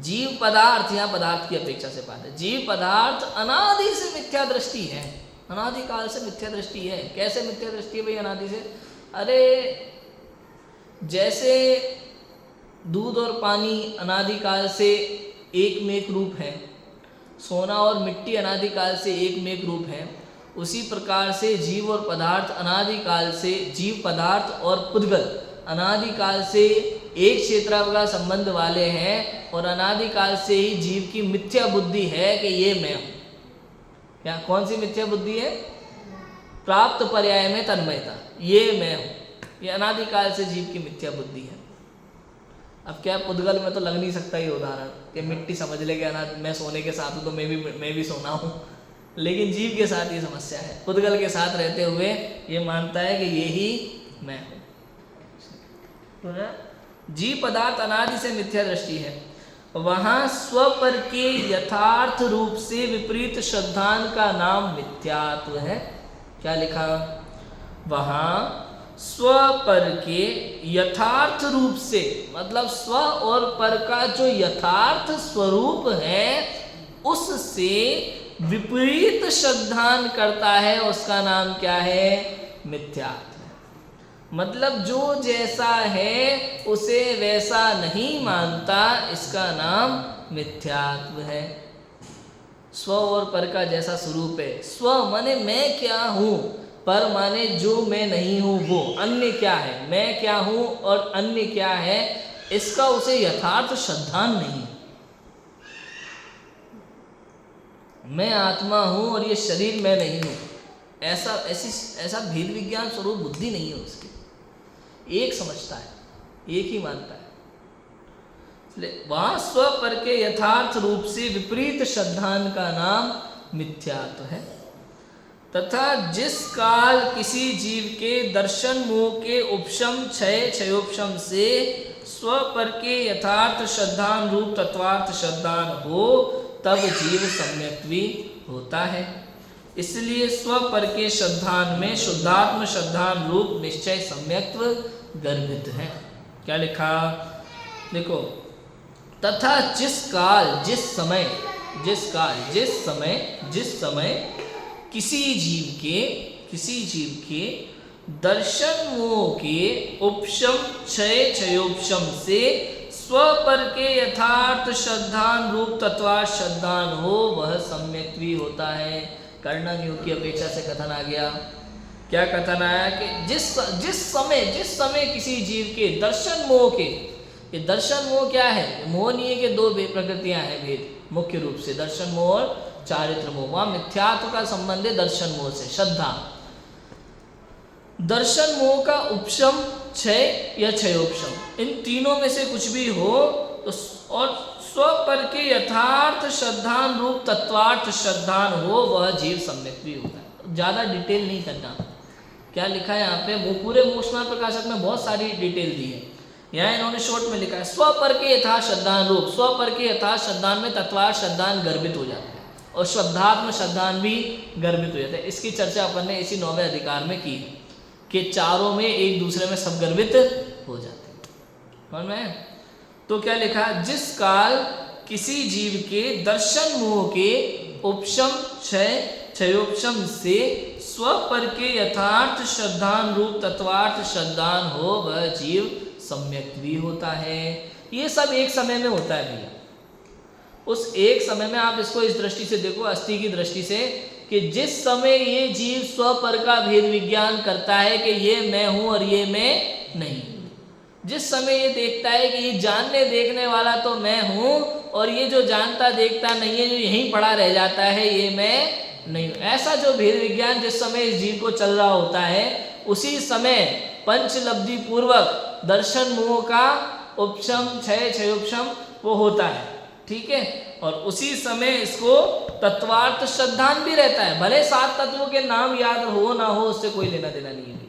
जीव पदार्थ, यहाँ पदार्थ की अपेक्षा से बात है। जीव पदार्थ अनादि से मिथ्या दृष्टि है, अनादि काल से मिथ्या दृष्टि है। कैसे मिथ्या दृष्टि है भाई अनादि से? अरे जैसे दूध और पानी अनादिकाल से एक में एक रूप है, सोना और मिट्टी अनादिकाल से एक में एक रूप है, उसी प्रकार से जीव और पदार्थ अनादिकाल से, जीव पदार्थ और पुद्गल अनादिकाल से एक क्षेत्रावगा संबंध वाले हैं और अनादिकाल से ही जीव की मिथ्या बुद्धि है कि ये मैं हूँ। क्या कौन सी मिथ्या बुद्धि है? प्राप्त पर्याय में तन्मयता, ये मैं हूँ, ये अनादिकाल से जीव की मिथ्या बुद्धि है। अब क्या पुद्गल में तो लग नहीं सकता ये उदाहरण कि मिट्टी समझ ले कि मैं सोने के साथ हूँ तो मैं भी सोना हूँ, लेकिन जीव के साथ ये समस्या है। पुद्गल के साथ रहते हुए ये मानता है कि ये ही मैं हूँ। जीव पदार्थ अनादि से मिथ्या दृष्टि है। वहाँ स्व पर के यथार्थ रूप से विपरीत श्रद्धान का नाम मिथ्यात्व है। क्या लिखा? वहाँ स्व पर के यथार्थ रूप से, मतलब स्व और पर का जो यथार्थ स्वरूप है उससे विपरीत श्रद्धान करता है, उसका नाम क्या है? मिथ्यात्व। मतलब जो जैसा है उसे वैसा नहीं मानता, इसका नाम मिथ्यात्व है। स्व और पर का जैसा स्वरूप है, स्व माने मैं क्या हूँ, पर माने जो मैं नहीं हूँ वो, अन्य क्या है, मैं क्या हूँ और अन्य क्या है, इसका उसे यथार्थ श्रद्धान नहीं। मैं आत्मा हूँ और ये शरीर मैं नहीं हूँ, ऐसा भेद विज्ञान स्वरूप बुद्धि नहीं है उसकी। एक समझता है, एक ही मानता है। वहाँ स्व पर के यथार्थ रूप से विपरीत श्रद्धान का नाम मिथ्यात्व है। तथा जिस काल किसी जीव के दर्शन मोह के उपशम क्षयोपशम से स्व पर के यथार्थ श्रद्धान रूप तत्वार्थ श्रद्धान हो, तब जीव सम्यक्त्वी होता है। इसलिए स्व पर के श्रद्धान में शुद्धात्म श्रद्धान रूप निश्चय सम्यक्त्व गर्भित है। क्या लिखा? देखो, तथा जिस समय किसी जीव के दर्शन मोह के उपशम क्षय क्षयोपशम से स्वपर के यथार्थ श्रद्धान रूप तत्वार्थ श्रद्धान हो वह सम्यक भी होता है। कर्णन योग की अपेक्षा से कथन आ गया। क्या कथन आया कि जिस समय किसी जीव के दर्शन मोह के, ये दर्शन मोह क्या है? मोह नहीं है कि दो प्रकृतियां हैं भेद, मुख्य रूप से दर्शन मोह और चारित्र मोह। वहां मिथ्यात्व का संबंध है दर्शन मोह से, श्रद्धा। दर्शन मोह का उपशम क्षय या क्षयोपशम, इन तीनों में से कुछ भी हो तो, और स्वपर के यथार्थ श्रद्धान रूप तत्वार्थ श्रद्धान हो वह जीव सम्यक भी होता है। ज़्यादा डिटेल नहीं करना। क्या लिखा है यहाँ पे? वो पूरे मोक्षमार्ग प्रकाशक में बहुत सारी डिटेल दी है, यहाँ इन्होंने शॉर्ट में लिखा है स्वपर के यथार्थ श्रद्धान रूप, स्वपर के यथार्थ श्रद्धान में तत्वार्थ श्रद्धान गर्भित हो जाता है और श्रद्धात्म श्रद्धान भी गर्भित हो जाता है। इसकी चर्चा अपन ने इसी 9वें अधिकार में की है कि चारों में एक दूसरे में सब गर्भित हो जाते हैं। समझ में? तो क्या लिखा? जिस काल किसी जीव के दर्शन मोह के उपशम क्षय क्षयोपशम से स्वपर के यथार्थ श्रद्धान रूप तत्वार्थ श्रद्धान हो वह जीव सम्यक भी होता है। ये सब एक समय में होता है भैया। उस एक समय में आप इसको इस दृष्टि से देखो, अस्थि की दृष्टि से, कि जिस समय ये जीव स्वपर का भेद विज्ञान करता है कि ये मैं हूं और ये मैं नहीं, जिस समय ये देखता है कि ये जानने देखने वाला तो मैं हूं और ये जो जानता देखता नहीं है, जो यहीं पड़ा रह जाता है, ये मैं नहीं, ऐसा जो भेद विज्ञान जिस समय इस जीव को चल रहा होता है, उसी समय पंचलब्धि पूर्वक दर्शन मोह का उपशम क्षय क्षयोपशम वो होता है। ठीक है? और उसी समय इसको तत्वार्थ श्रद्धान भी रहता है। भले 7 तत्वों के नाम याद हो ना हो, उससे कोई लेना देना नहीं है।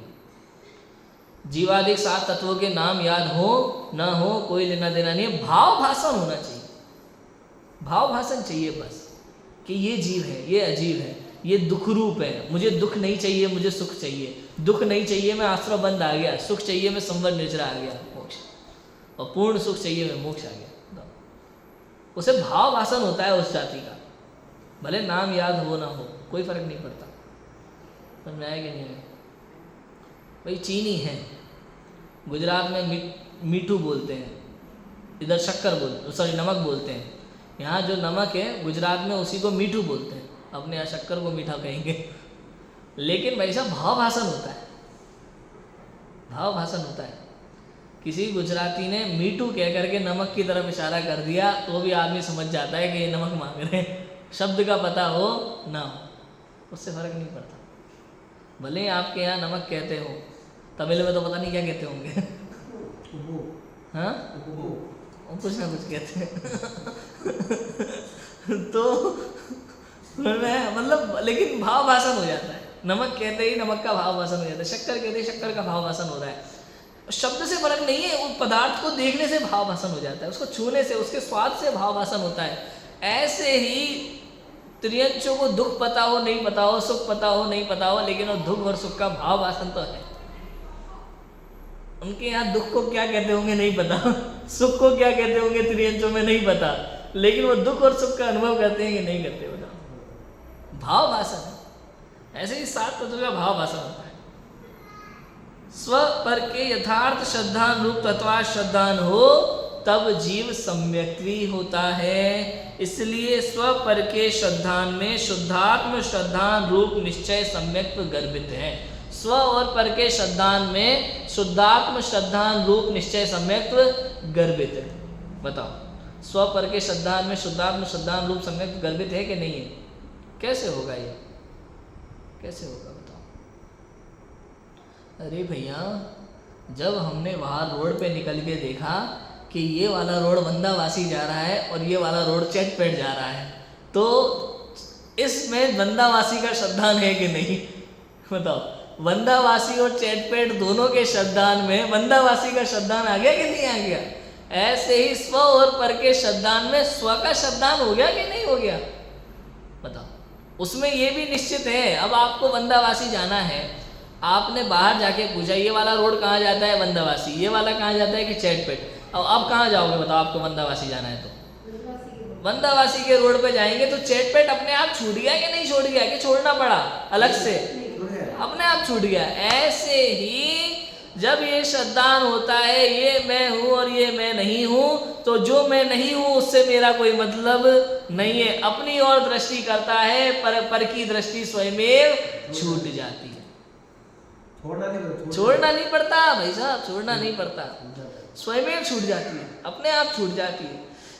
जीवादिक 7 तत्वों के नाम याद हो ना हो, कोई लेना देना नहीं है। भाव भाषण होना चाहिए, भाव भाषण चाहिए बस, कि ये जीव है, ये अजीब है, ये दुख रूप है, मुझे दुख नहीं चाहिए, मुझे सुख चाहिए, दुख नहीं चाहिए मैं आश्रय बंद आ गया, सुख चाहिए मैं संवर निर्जरा आ गया मोक्ष, और पूर्ण सुख चाहिए मैं मोक्ष आ गया। उसे भाव भाषण होता है उस जाति का, भले नाम याद हो ना हो, कोई फर्क नहीं पड़ता। समझ में आया कि नहीं है? भाई चीनी है, गुजरात में मीठू बोलते हैं, इधर शक्कर बोलते, सॉरी नमक बोलते हैं। यहाँ जो नमक है गुजरात में उसी को मीठू बोलते हैं, अपने यहाँ शक्कर को मीठा कहेंगे। लेकिन भाई साहब भाव भाषण होता है, भाव भाषण होता है। किसी गुजराती ने मीठू कह करके नमक की तरफ इशारा कर दिया तो भी आदमी समझ जाता है कि ये नमक मांग रहे हैं, शब्द का पता हो ना हो, उससे फर्क नहीं पड़ता। भले आपके यहाँ नमक कहते हो, तमिल में तो पता नहीं क्या कहते होंगे। हाँ, कुछ ना कुछ कहते हैं। तो मतलब लेकिन भाव भाषण हो जाता है। नमक कहते ही नमक का भाव भाषण हो जाता है, शक्कर कहते ही शक्कर का भाव भाषण हो रहा है। शब्द से फर्क नहीं है, उस पदार्थ को देखने से भाव भाषण हो जाता है, उसको छूने से, उसके स्वाद से भाव भाषण होता है। ऐसे ही त्रियंचों को दुख पता हो नहीं पता हो, सुख पता हो नहीं पता हो, लेकिन वो दुख और सुख का भाव भाषण तो है। उनके यहाँ दुख को क्या कहते होंगे नहीं पता, सुख को क्या कहते होंगे त्रियंचों में नहीं पता, लेकिन वो दुख और सुख का अनुभव करते हैं कि नहीं करते, बताओ। भाव भाषण है। ऐसे ही 7 तत्वों का भाव भाषण होता है। स्व पर के यथार्थ श्रद्धान रूप तत्वार्थ श्रद्धान हो तब जीव सम्यक्वी होता है। इसलिए स्व पर के श्रद्धान में शुद्धात्म श्रद्धान रूप निश्चय सम्यक्त्व गर्भित है। स्व और पर के श्रद्धान में शुद्धात्म श्रद्धान रूप निश्चय सम्यक्त्व गर्भित है। बताओ, स्व पर के श्रद्धान में शुद्धात्म श्रद्धान रूप सम्यक्त्व गर्भित है कि नहीं है? कैसे होगा ये? कैसे होगा बताओ? अरे भैया, जब हमने वहाँ रोड पे निकल के देखा कि ये वाला रोड बंदावासी जा रहा है और ये वाला रोड चेटपेट जा रहा है, तो इसमें बंदावासी का श्रद्धान है कि नहीं? बताओ, बंदावासी और चेटपेट दोनों के श्रद्धान में बंदावासी का श्रद्धान आ गया कि नहीं आ गया? ऐसे ही स्व और पर के श्रद्धान में स्व का श्रद्धान हो गया कि नहीं हो गया? बताओ, उसमें ये भी निश्चित है। अब आपको बंदावासी जाना है, आपने बाहर जाके पूछा ये वाला रोड कहाँ जाता है? बंदावासी। ये वाला कहाँ जाता है? कि चेटपेट। अब आप कहाँ जाओगे बताओ? आपको बंदावासी जाना है तो बंदावासी के रोड पे जाएंगे तो चेटपेट अपने आप छूट गया कि नहीं छूट गया, कि छोड़ना पड़ा अलग से? अपने आप छूट गया। ऐसे ही जब ये श्रद्धान होता है, ये मैं हूं और ये मैं नहीं हूं, तो जो मैं नहीं हूं उससे मेरा कोई मतलब नहीं है, अपनी ओर दृष्टि करता है, पर की दृष्टि स्वयमेव छूट जाती है। छोड़ना नहीं पड़ता भाई साहब, छोड़ना नहीं पड़ता, स्वयमेव छूट जाती है, अपने आप छूट जाती है।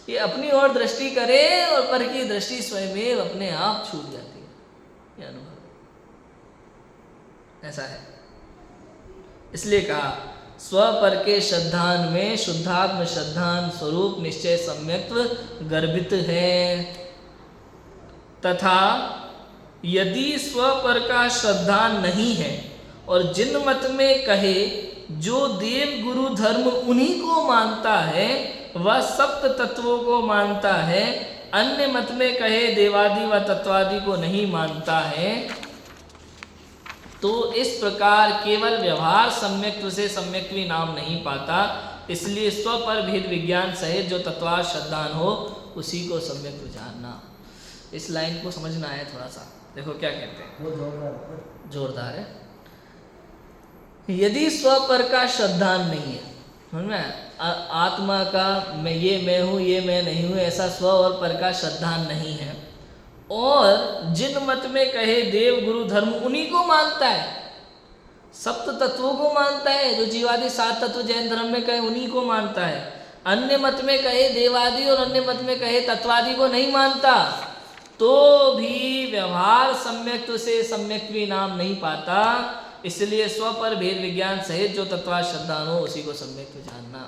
ये अपनी ओर दृष्टि करे और पर की दृष्टि स्वयमेव अपने आप छूट जाती है। ये अनुभव ऐसा है। इसलिए कहा स्वपर के श्रद्धान में शुद्धात्म श्रद्धान स्वरूप निश्चय सम्यक्त्व गर्भित है, तथा यदि स्वपर का श्रद्धान नहीं है और जिन मत में कहे जो देव गुरु धर्म उन्हीं को मानता है वह सप्त तत्वों को मानता है, अन्य मत में कहे देवादि व तत्वादि को नहीं मानता है, तो इस प्रकार केवल व्यवहार सम्यक्त्व से सम्यक्त्वी नाम नहीं पाता। इसलिए स्व पर भेद विज्ञान सहित जो तत्वार श्रद्धान हो उसी को सम्यक्त्व जानना। इस लाइन को समझना है थोड़ा सा, देखो क्या कहते हैं, वो जोरदार है। यदि स्व पर का श्रद्धान नहीं है, समझ में, आत्मा का मैं ये मैं हूँ ये मैं नहीं हूँ, ऐसा स्व और पर का श्रद्धान नहीं है, और जिन मत में कहे देव गुरु धर्म उन्हीं को मानता है, सप्त तत्वों को मानता है, जो जीवादि सात तत्व जैन धर्म में कहे उन्हीं को मानता है, अन्य मत में कहे देवादि और अन्य मत में कहे तत्वादि को नहीं मानता, तो भी व्यवहार सम्यक्त्व से सम्यक्त्वी नाम नहीं पाता। इसलिए स्व पर भेद विज्ञान सहित जो तत्वार श्रद्धान हो उसी को सम्यक्त्व जानना।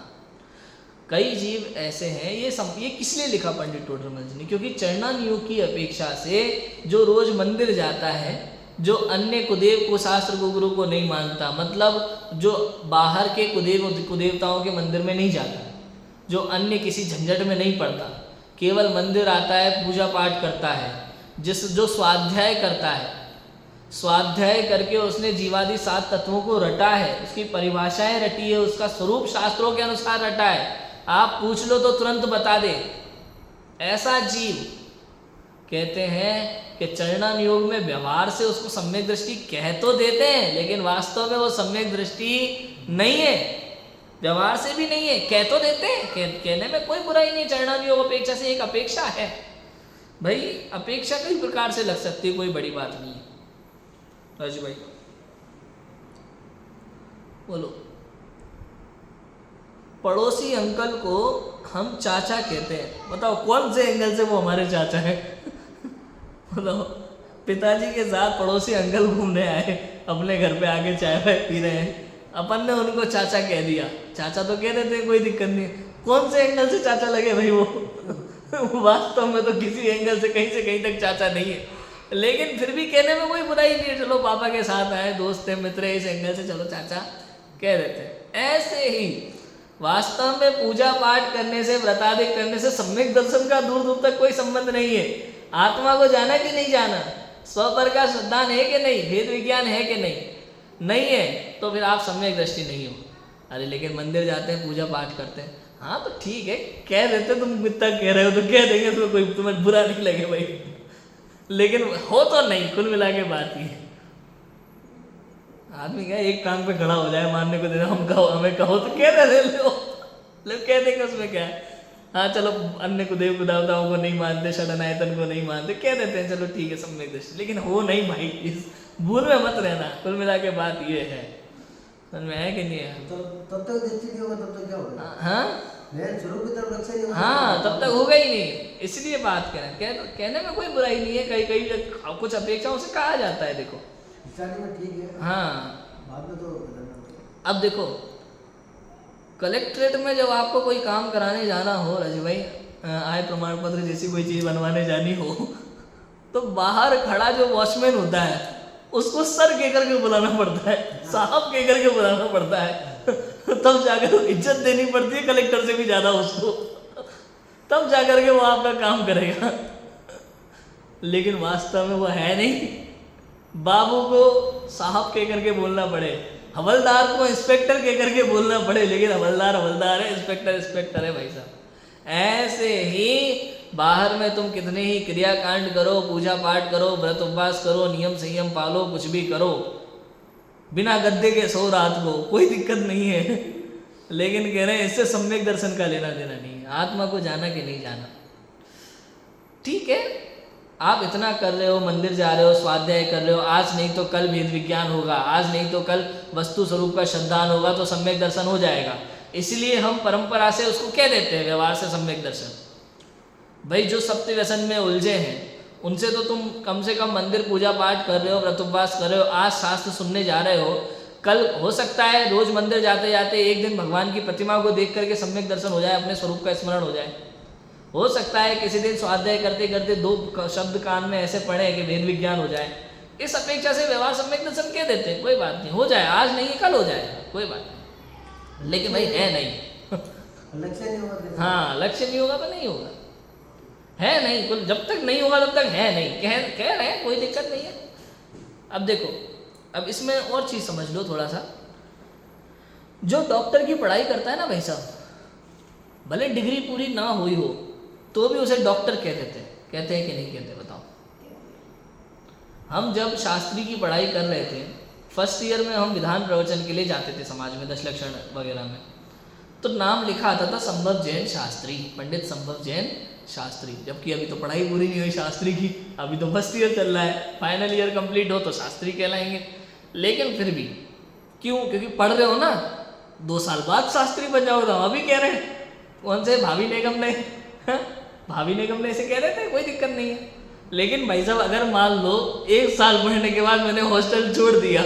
कई जीव ऐसे हैं, ये किस लिए लिखा पंडित टोडरमल जी ने, क्योंकि चरणान योग की अपेक्षा से जो रोज मंदिर जाता है, जो अन्य कुदेव को शास्त्र को गुरु को नहीं मानता, मतलब जो बाहर के कुदेवताओं के मंदिर में नहीं जाता, जो अन्य किसी झंझट में नहीं पड़ता, केवल मंदिर आता है, पूजा पाठ करता है, जो स्वाध्याय करता है, स्वाध्याय करके उसने जीवादि सात तत्वों को रटा है, उसकी परिभाषाएं रटी है, उसका स्वरूप शास्त्रों के अनुसार रटा है, आप पूछ लो तो तुरंत बता दे, ऐसा जीव कहते हैं कि चरणान योग में व्यवहार से उसको सम्यक दृष्टि कह तो देते हैं, लेकिन वास्तव में वो सम्यक दृष्टि नहीं है, व्यवहार से भी नहीं है, कह तो देते हैं, कहने में कोई बुराई नहीं। चरणान योग अपेक्षा से एक अपेक्षा है भाई, अपेक्षा कई प्रकार से लग सकती है, कोई बड़ी बात नहीं है। राजू भाई बोलो। पड़ोसी अंकल को हम चाचा कहते हैं, बताओ कौन से एंगल से वो हमारे चाचा हैं? बताओ, पिताजी के साथ पड़ोसी अंकल घूमने आए, अपने घर पे आके चाय वाय पी रहे हैं, अपन ने उनको चाचा कह दिया, चाचा तो कह देते हैं कोई दिक्कत नहीं, कौन से एंगल से चाचा लगे भाई वो? वास्तव में तो किसी एंगल से कहीं तक चाचा नहीं है, लेकिन फिर भी कहने में कोई बुराई नहीं है, चलो पापा के साथ आए, दोस्त है, मित्र है, इस एंगल से चलो चाचा कह देते हैं। ऐसे ही वास्तव में पूजा पाठ करने से, व्रतादिक करने से सम्यक दर्शन का दूर दूर तक कोई संबंध नहीं है। आत्मा को जाना कि नहीं जाना, स्व पर का श्रद्धान है कि नहीं, भेद विज्ञान है कि नहीं है, तो फिर आप सम्यक दृष्टि नहीं हो। अरे लेकिन मंदिर जाते हैं, पूजा पाठ करते हैं, हाँ तो ठीक है, कह देते, तुम इतना कह रहे हो तो कह देंगे, तो कोई तुम्हें बुरा नहीं लगे भाई, लेकिन हो तो नहीं, कुल मिला के बात ही है। आदमी क्या एक टांग पे खड़ा हो जाए, मानने को देना, हमें कहो तो कह दे लो, कह देंगे, उसमें क्या है। हाँ चलो, अन्य को देव देवताओं को नहीं मानते, षडनायतन को नहीं मानते, कह देते हैं, चलो ठीक है सम्यक दृष्टि, लेकिन हो नहीं भाई, इस भूल में मत रहना। कुल मिला के बात ये है, समझ में है कि नहीं है? तब तक दृष्टि नहीं होगा, तब तक क्या होगा? हाँ स्वरूप की तरफ लक्ष्य नहीं होगा, हाँ, तब तक होगा ही नहीं। इसलिए बात करें, कहने में कोई बुराई नहीं है, कई कुछ अपेक्षाओं से कहा जाता है, देखो में ठीक है, हाँ। बाद में तो अब देखो, कलेक्ट्रेट में जब आपको कोई काम कराने जाना हो, राजू भाई, आय प्रमाण पत्र जैसी कोई चीज़ बनवाने जानी हो, तो बाहर खड़ा जो वॉचमैन होता है उसको सर कह करके बुलाना पड़ता है, साहब कह करके बुलाना पड़ता है, तब जाकर इज्जत देनी पड़ती है कलेक्टर से भी ज़्यादा उसको, तब जाकर के वो आपका काम करेगा। लेकिन वास्तव में वो है नहीं, बाबू को साहब कह करके बोलना पड़े, हवलदार को इंस्पेक्टर कह करके बोलना पड़े, लेकिन हवलदार हवलदार है, इंस्पेक्टर इंस्पेक्टर है भाई साहब। ऐसे ही बाहर में तुम कितने ही क्रियाकांड करो, पूजा पाठ करो, व्रत उपवास करो, नियम संयम पालो, कुछ भी करो, बिना गद्दे के सो रात को, कोई दिक्कत नहीं है। लेकिन कह रहे हैं इससे सम्यक दर्शन का लेना देना नहीं है, आत्मा को जाना कि नहीं जाना। ठीक है, आप इतना कर रहे हो, मंदिर जा रहे हो, स्वाध्याय कर रहे हो, आज नहीं तो कल वेद विज्ञान होगा, आज नहीं तो कल वस्तु स्वरूप का श्रद्धान होगा, तो सम्यक दर्शन हो जाएगा। इसलिए हम परंपरा से उसको कह देते हैं, व्यवहार से सम्यक दर्शन। भाई जो सप्त व्यसन में उलझे हैं उनसे तो तुम कम से कम मंदिर पूजा पाठ कर रहे हो, व्रत उपवास कर रहे हो, आज शास्त्र सुनने जा रहे हो, कल हो सकता है रोज मंदिर जाते जाते एक दिन भगवान की प्रतिमा को देख करके सम्यक दर्शन हो जाए, अपने स्वरूप का स्मरण हो जाए। हो सकता है किसी दिन स्वाध्याय करते करते 2 शब्द कान में ऐसे पढ़े कि वेद विज्ञान हो जाए। इस अपेक्षा से व्यवहार सम्यक दर्शन कह देते हैं, कोई बात नहीं, हो जाए, आज नहीं कल हो जाएगा, कोई बात नहीं। लेकिन भाई है नहीं, लक्ष्य नहीं होगा। हाँ, लक्ष्य नहीं होगा तो नहीं होगा, है नहीं, कुल जब तक नहीं होगा तब तक है नहीं, कह रहे हैं, कोई दिक्कत नहीं है। अब देखो, अब इसमें और चीज समझ लो थोड़ा सा। जो डॉक्टर की पढ़ाई करता है ना भाई साहब, भले डिग्री पूरी ना हुई हो तो भी उसे डॉक्टर कहते हैं कि नहीं कहते, बताओ। हम जब शास्त्री की पढ़ाई कर रहे थे, फर्स्ट ईयर में हम विधान प्रवचन के लिए जाते थे समाज में, 10 लक्षण वगैरह में, तो नाम लिखा आता था संभव जैन शास्त्री, पंडित संभव जैन शास्त्री। जबकि अभी तो पढ़ाई पूरी नहीं हुई शास्त्री की, अभी तो फर्स्ट ईयर चल रहा है, फाइनल ईयर कंप्लीट हो तो शास्त्री कहलाएंगे। लेकिन फिर भी क्यों? क्योंकि पढ़ रहे हो ना, 2 साल बाद शास्त्री बन जाओगे। हम अभी कह रहे हैं, कौन से भाभी निगम ने भाभी निगम ने ऐसे कह रहे थे, कोई दिक्कत नहीं है। लेकिन भाई साहब अगर मान लो 1 साल पढ़ने के बाद मैंने हॉस्टल छोड़ दिया,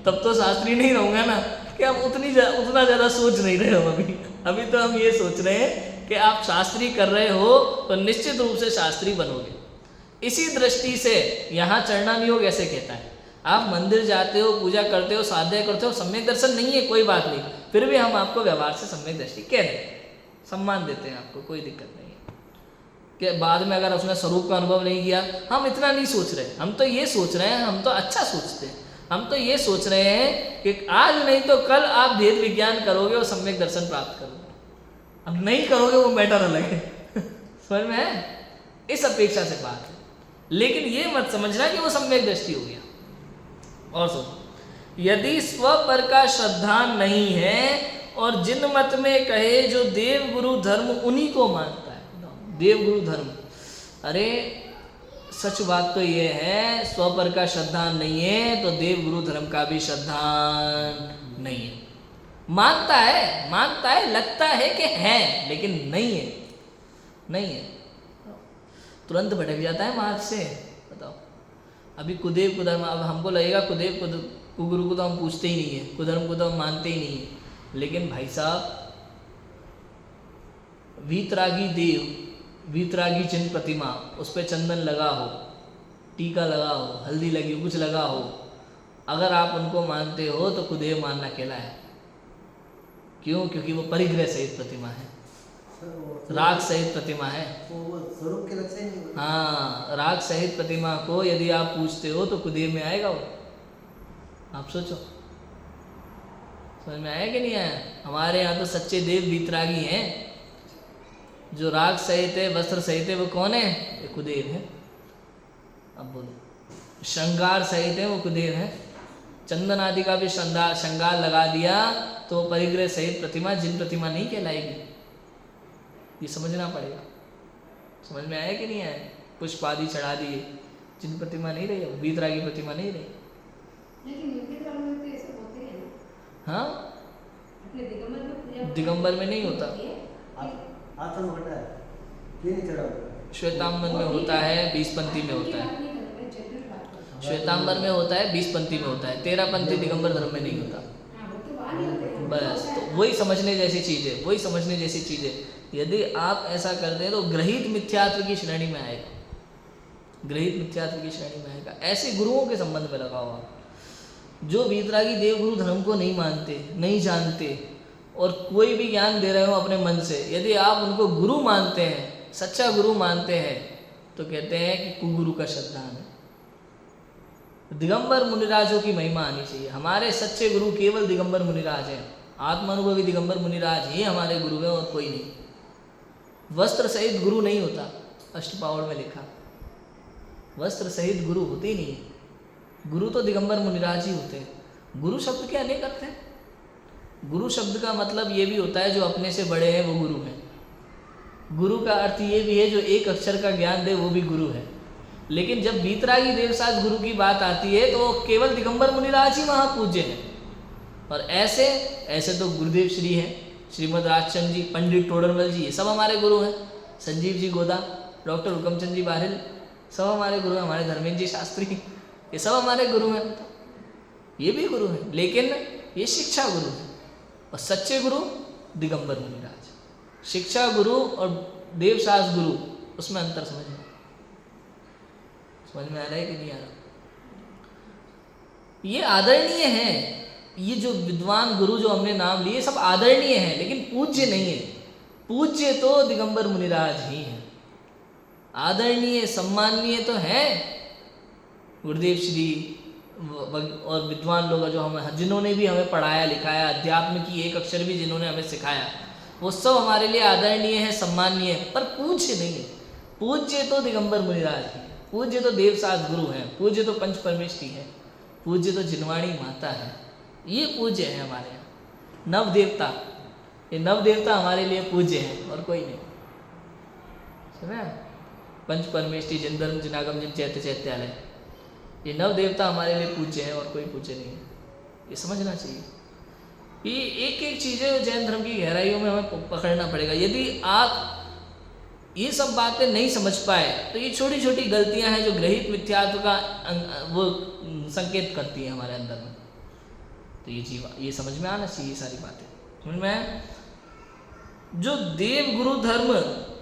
तब तो शास्त्री नहीं रहूँगा ना। कि हम उतना ज़्यादा सोच नहीं रहे हो अभी तो हम ये सोच रहे हैं कि आप शास्त्री कर रहे हो तो निश्चित रूप से शास्त्री बनोगे। इसी दृष्टि से यहाँ चरणा नियोग ऐसे कहता है, आप मंदिर जाते हो, पूजा करते हो, स्वाध्याय करते हो, सम्यक दर्शन नहीं है, कोई बात नहीं, फिर भी हम आपको व्यवहार से सम्यक दृष्टि कह देते हैं, सम्मान देते हैं आपको, कोई दिक्कत नहीं है। कि बाद में अगर उसने स्वरूप का अनुभव नहीं किया, हम इतना नहीं सोच रहे, हम तो ये सोच रहे हैं, हम तो अच्छा सोचते हैं, हम तो ये सोच रहे हैं कि आज नहीं तो कल आप भेद विज्ञान करोगे और सम्यक दर्शन प्राप्त करोगे। अब नहीं करोगे वो मैटर अलग है समझ में है? इस अपेक्षा से बात है। लेकिन ये मत समझना कि वो सम्यक दृष्टि हो गया। और सुनो, यदि स्व पर का श्रद्धा नहीं है और जिन मत में कहे जो देव गुरु धर्म उन्हीं को मानता है, देव गुरु धर्म, अरे सच बात तो ये है, स्व पर का श्रद्धा नहीं है तो देव गुरु धर्म का भी श्रद्धा नहीं है। मानता है, लगता है कि है, लेकिन नहीं है, तुरंत भटक जाता है मार्ग से। बताओ, अभी कुदेव कुधर्म, अब हमको लगेगा कुदेव कुगुरु को तो हम पूछते ही नहीं है, कुधर्म को तो हम मानते ही नहीं है। लेकिन भाई साहब, वीतरागी देव, वीतरागी चिन्ह प्रतिमा, उस पर चंदन लगा हो, टीका लगा हो, हल्दी लगी हो, कुछ लगा हो, अगर आप उनको मानते हो तो कुदेव मानना कहला है। क्यों? क्योंकि वो परिग्रह सहित प्रतिमा है, राग सहित प्रतिमा है। स्वरूप के लक्ष्य नहीं। हाँ, राग सहित प्रतिमा को यदि आप पूछते हो तो कुदेव में आएगा वो। आप सोचो, समझ में आया कि नहीं आया? हमारे यहाँ तो सच्चे देव वीतरागी हैं, जो राग सहित है, वस्त्र सहित है, वो कौन है? ये कुदेव है। अब बोलो, श्रृंगार सहित है, वो कुदेव है। चंदन आदि का भी श्रृंगार लगा दिया तो परिग्रह सहित प्रतिमा जिन प्रतिमा नहीं कहलाएगी। ये समझना पड़ेगा। समझ में आया कि नहीं आया? पुष्प आदि चढ़ा दिए, जिन प्रतिमा नहीं रही, वीतरागी प्रतिमा नहीं रही। हाँ, दिगंबर में नहीं होता, श्वेतांबर में होता है, 20 पंथी में होता है। श्वेतांबर में होता है, 20 पंथी में होता है, 13 पंथी दिगंबर धर्म में नहीं होता। बस तो वही समझने जैसी चीज़ है, वही समझने जैसी चीज़ है। यदि आप ऐसा करते हैं तो ग्रहित मिथ्यात्व की श्रेणी में आएगा, ग्रहित मिथ्यात्व की श्रेणी में आएगा। ऐसे गुरुओं के संबंध में लगा हुआ जो वीतरागी देव गुरु धर्म को नहीं मानते, नहीं जानते और कोई भी ज्ञान दे रहे हो अपने मन से, यदि आप उनको गुरु मानते हैं, सच्चा गुरु मानते हैं, तो कहते हैं कि कुगुरु का श्रद्धान है। दिगंबर मुनिराजों की महिमा आनी चाहिए। हमारे सच्चे गुरु केवल दिगंबर मुनिराज हैं, आत्मानुभवी दिगंबर मुनिराज ही हमारे गुरु हैं और कोई नहीं। वस्त्र सहित गुरु नहीं होता, अष्टपावड़ में लिखा, वस्त्र सहित गुरु होते ही नहीं है। गुरु तो दिगंबर मुनिराज ही होते हैं। गुरु शब्द के अनेक अर्थ हैं। गुरु शब्द का मतलब ये भी होता है जो अपने से बड़े हैं वो गुरु हैं। गुरु का अर्थ ये भी है जो एक अक्षर का ज्ञान दे वो भी गुरु है। लेकिन जब बीतरागी देवसाज गुरु की बात आती है तो केवल दिगंबर मुनिराज ही महापूज्य हैं। और ऐसे तो गुरुदेव श्री हैं, श्रीमद राजचंद जी, पंडित टोडरमल जी, ये सब हमारे गुरु हैं। संजीव जी गोदा, डॉक्टर हुकमचंद जी बाहिल, सब हमारे गुरु हैं। हमारे धर्मेंद्र जी शास्त्री, ये सब हमारे गुरु हैं, ये भी गुरु हैं। लेकिन ये शिक्षा गुरु हैं और सच्चे गुरु दिगंबर मुनिराज। शिक्षा गुरु और देवसाज गुरु, उसमें अंतर समझ में आ रहा है कि नहीं आ रहा? ये आदरणीय हैं, ये जो विद्वान गुरु जो हमने नाम लिए सब आदरणीय हैं, लेकिन पूज्य नहीं है। पूज्य तो दिगंबर मुनिराज ही हैं। आदरणीय सम्माननीय तो हैं गुरुदेव श्री और विद्वान लोग जो हम जिन्होंने भी हमें पढ़ाया लिखाया, अध्यात्म की एक अक्षर भी जिन्होंने हमें सिखाया, वो सब हमारे लिए आदरणीय है, सम्माननीय है, पर पूज्य नहीं है। पूज्य तो दिगंबर मुनिराज ही है, पूज्य तो देवसाज गुरु हैं, पूज्य तो पंच परमेष्ठी है, पूज्य तो जिनवाणी माता है। ये पूज्य है हमारे यहाँ। नव देवता, ये नव देवता हमारे लिए पूज्य है और कोई नहीं। सुना? पंच परमेष्ठी, जिन धर्म, जिनागम, जिन चैत्य चैत्यालय, ये नव देवता हमारे लिए पूज्य है और कोई पूज्य नहीं है। ये समझना चाहिए। ये एक एक चीज़ें जैन धर्म की गहराइयों में हमें पकड़ना पड़ेगा। यदि आप ये सब बातें नहीं समझ पाए तो ये छोटी छोटी गलतियां हैं जो ग्रहित मिथ्यात्व का वो संकेत करती है हमारे अंदर में। तो ये समझ में आना चाहिए सारी बातें। समझ में? जो देव गुरु धर्म,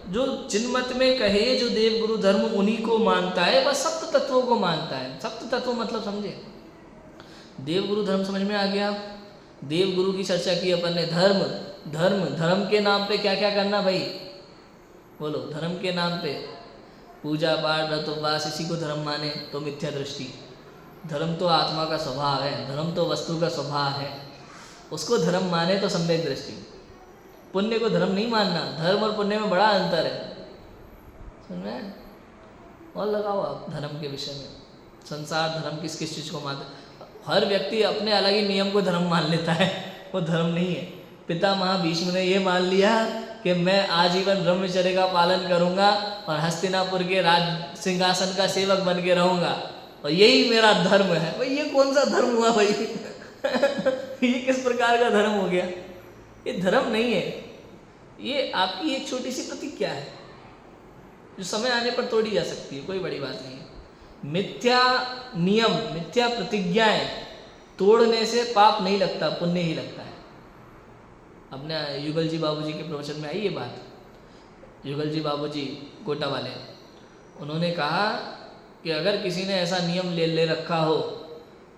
जो चिन्मत में कहे जो देव गुरु धर्म उन्हीं को मानता है, वह सप्त तत्वों को मानता है। सप्त तत्व मतलब समझे? देव गुरु धर्म समझ में आ गया। देव गुरु की चर्चा की अपन ने। धर्म, धर्म, धर्म के नाम पे क्या क्या करना भाई? बोलो। धर्म के नाम पे पूजा पाठ व्रत उपवास, इसी को धर्म माने तो मिथ्या दृष्टि। धर्म तो आत्मा का स्वभाव है, धर्म तो वस्तु का स्वभाव है, उसको धर्म माने तो सम्यक दृष्टि। पुण्य को धर्म नहीं मानना। धर्म और पुण्य में बड़ा अंतर है। सुन रहे हैं? और लगाओ आप धर्म के विषय में। संसार धर्म किस किस चीज़ को मानता है? हर व्यक्ति अपने अलग ही नियम को धर्म मान लेता है, वो धर्म नहीं है। पितामह भीष्म ने ये मान लिया कि मैं आजीवन ब्रह्मचर्य का पालन करूंगा और हस्तिनापुर के राज सिंहासन का सेवक बन के रहूंगा और यही मेरा धर्म है। भाई ये कौन सा धर्म हुआ भाई? ये किस प्रकार का धर्म हो गया? ये धर्म नहीं है, ये आपकी एक छोटी सी प्रतिज्ञा है जो समय आने पर तोड़ी जा सकती है, कोई बड़ी बात नहीं है। मिथ्या नियम, मिथ्या प्रतिज्ञाएं तोड़ने से पाप नहीं लगता, पुण्य ही लगता है। अपने युगल जी बाबूजी के प्रवचन में आई ये बात। युगल जी बाबूजी कोटा वाले, उन्होंने कहा कि अगर किसी ने ऐसा नियम ले रखा हो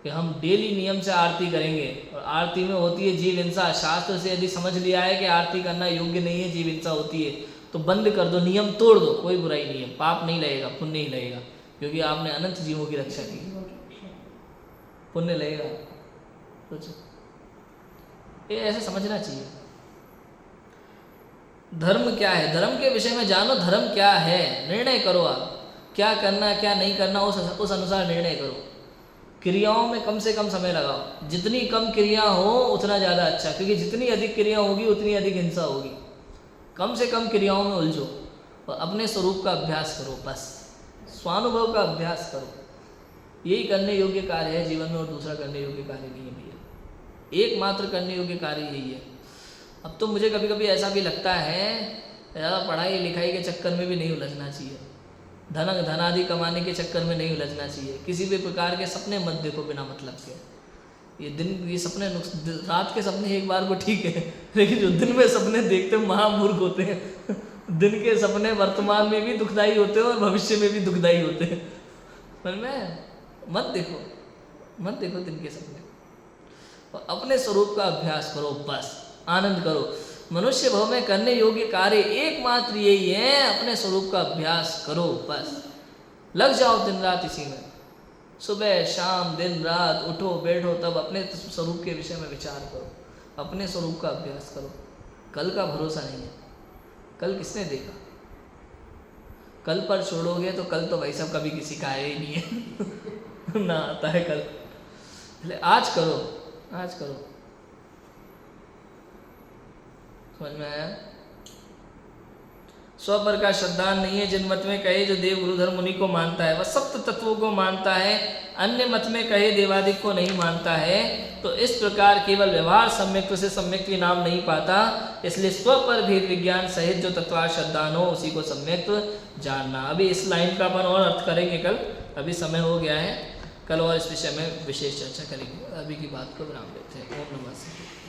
कि हम डेली नियम से आरती करेंगे और आरती में होती है जीव हिंसा, शास्त्र से यदि समझ लिया है कि आरती करना योग्य नहीं है, जीव हिंसा होती है, तो बंद कर दो, नियम तोड़ दो, कोई बुराई नहीं है, पाप नहीं लगेगा, पुण्य ही लगेगा, क्योंकि आपने अनंत जीवों की रक्षा की, पुण्य लगेगा। सोचो, ये ऐसे समझना चाहिए। धर्म क्या है? धर्म के विषय में जानो, धर्म क्या है, निर्णय करो आप क्या करना क्या नहीं करना, उस अनुसार निर्णय करो। क्रियाओं में कम से कम समय लगाओ, जितनी कम क्रिया हो उतना ज़्यादा अच्छा, क्योंकि जितनी अधिक क्रिया होगी उतनी अधिक हिंसा होगी। कम से कम क्रियाओं में उलझो और अपने स्वरूप का अभ्यास करो, बस स्वानुभव का अभ्यास करो। यही करने योग्य कार्य है जीवन में, और दूसरा करने योग्य कार्य नहीं है भैया। एकमात्र करने योग्य कार्य यही है। अब तो मुझे कभी कभी ऐसा भी लगता है ज़्यादा पढ़ाई लिखाई के चक्कर में भी नहीं उलझना चाहिए, धन आदि कमाने के चक्कर में नहीं उलझना चाहिए। किसी भी प्रकार के सपने मत देखो बिना मतलब के। ये सपने रात के सपने एक बार को ठीक है, लेकिन जो दिन में सपने देखते हैं महामूर्ख होते हैं। दिन के सपने वर्तमान में भी दुखदायी होते हैं और भविष्य में भी दुखदायी होते हैं। समझ में? मत देखो दिन के सपने, और अपने स्वरूप का अभ्यास करो, बस आनंद करो। मनुष्य भव में करने योग्य कार्य एकमात्र यही है, अपने स्वरूप का अभ्यास करो, बस लग जाओ दिन रात इसी में। सुबह शाम दिन रात उठो बैठो, तब अपने स्वरूप के विषय में विचार करो, अपने स्वरूप का अभ्यास करो। कल का भरोसा नहीं है, कल किसने देखा? कल पर छोड़ोगे तो कल तो भाई साहब कभी किसी का आया ही नहीं है। ना आता है कल। आज करो, आज करो। समझ में आया? स्वपर का श्रद्धान नहीं है। जिन मत में कहे जो देव गुरुधर मुनि को मानता है, वह सप्त तत्वों को मानता है, अन्य मत में कहे देवादिक को नहीं मानता है, तो इस प्रकार केवल व्यवहार सम्यक्त से सम्यक्त भी नाम नहीं पाता। इसलिए स्वपर भेद विज्ञान सहित जो तत्वार श्रद्धान हो उसी को सम्यक्त जानना। अभी इस लाइन का अपन और अर्थ करेंगे कल, अभी समय हो गया है, कल और इस विषय में विशेष चर्चा करेंगे। अभी की बात को विराम देते हैं। ओम नमः शिवाय।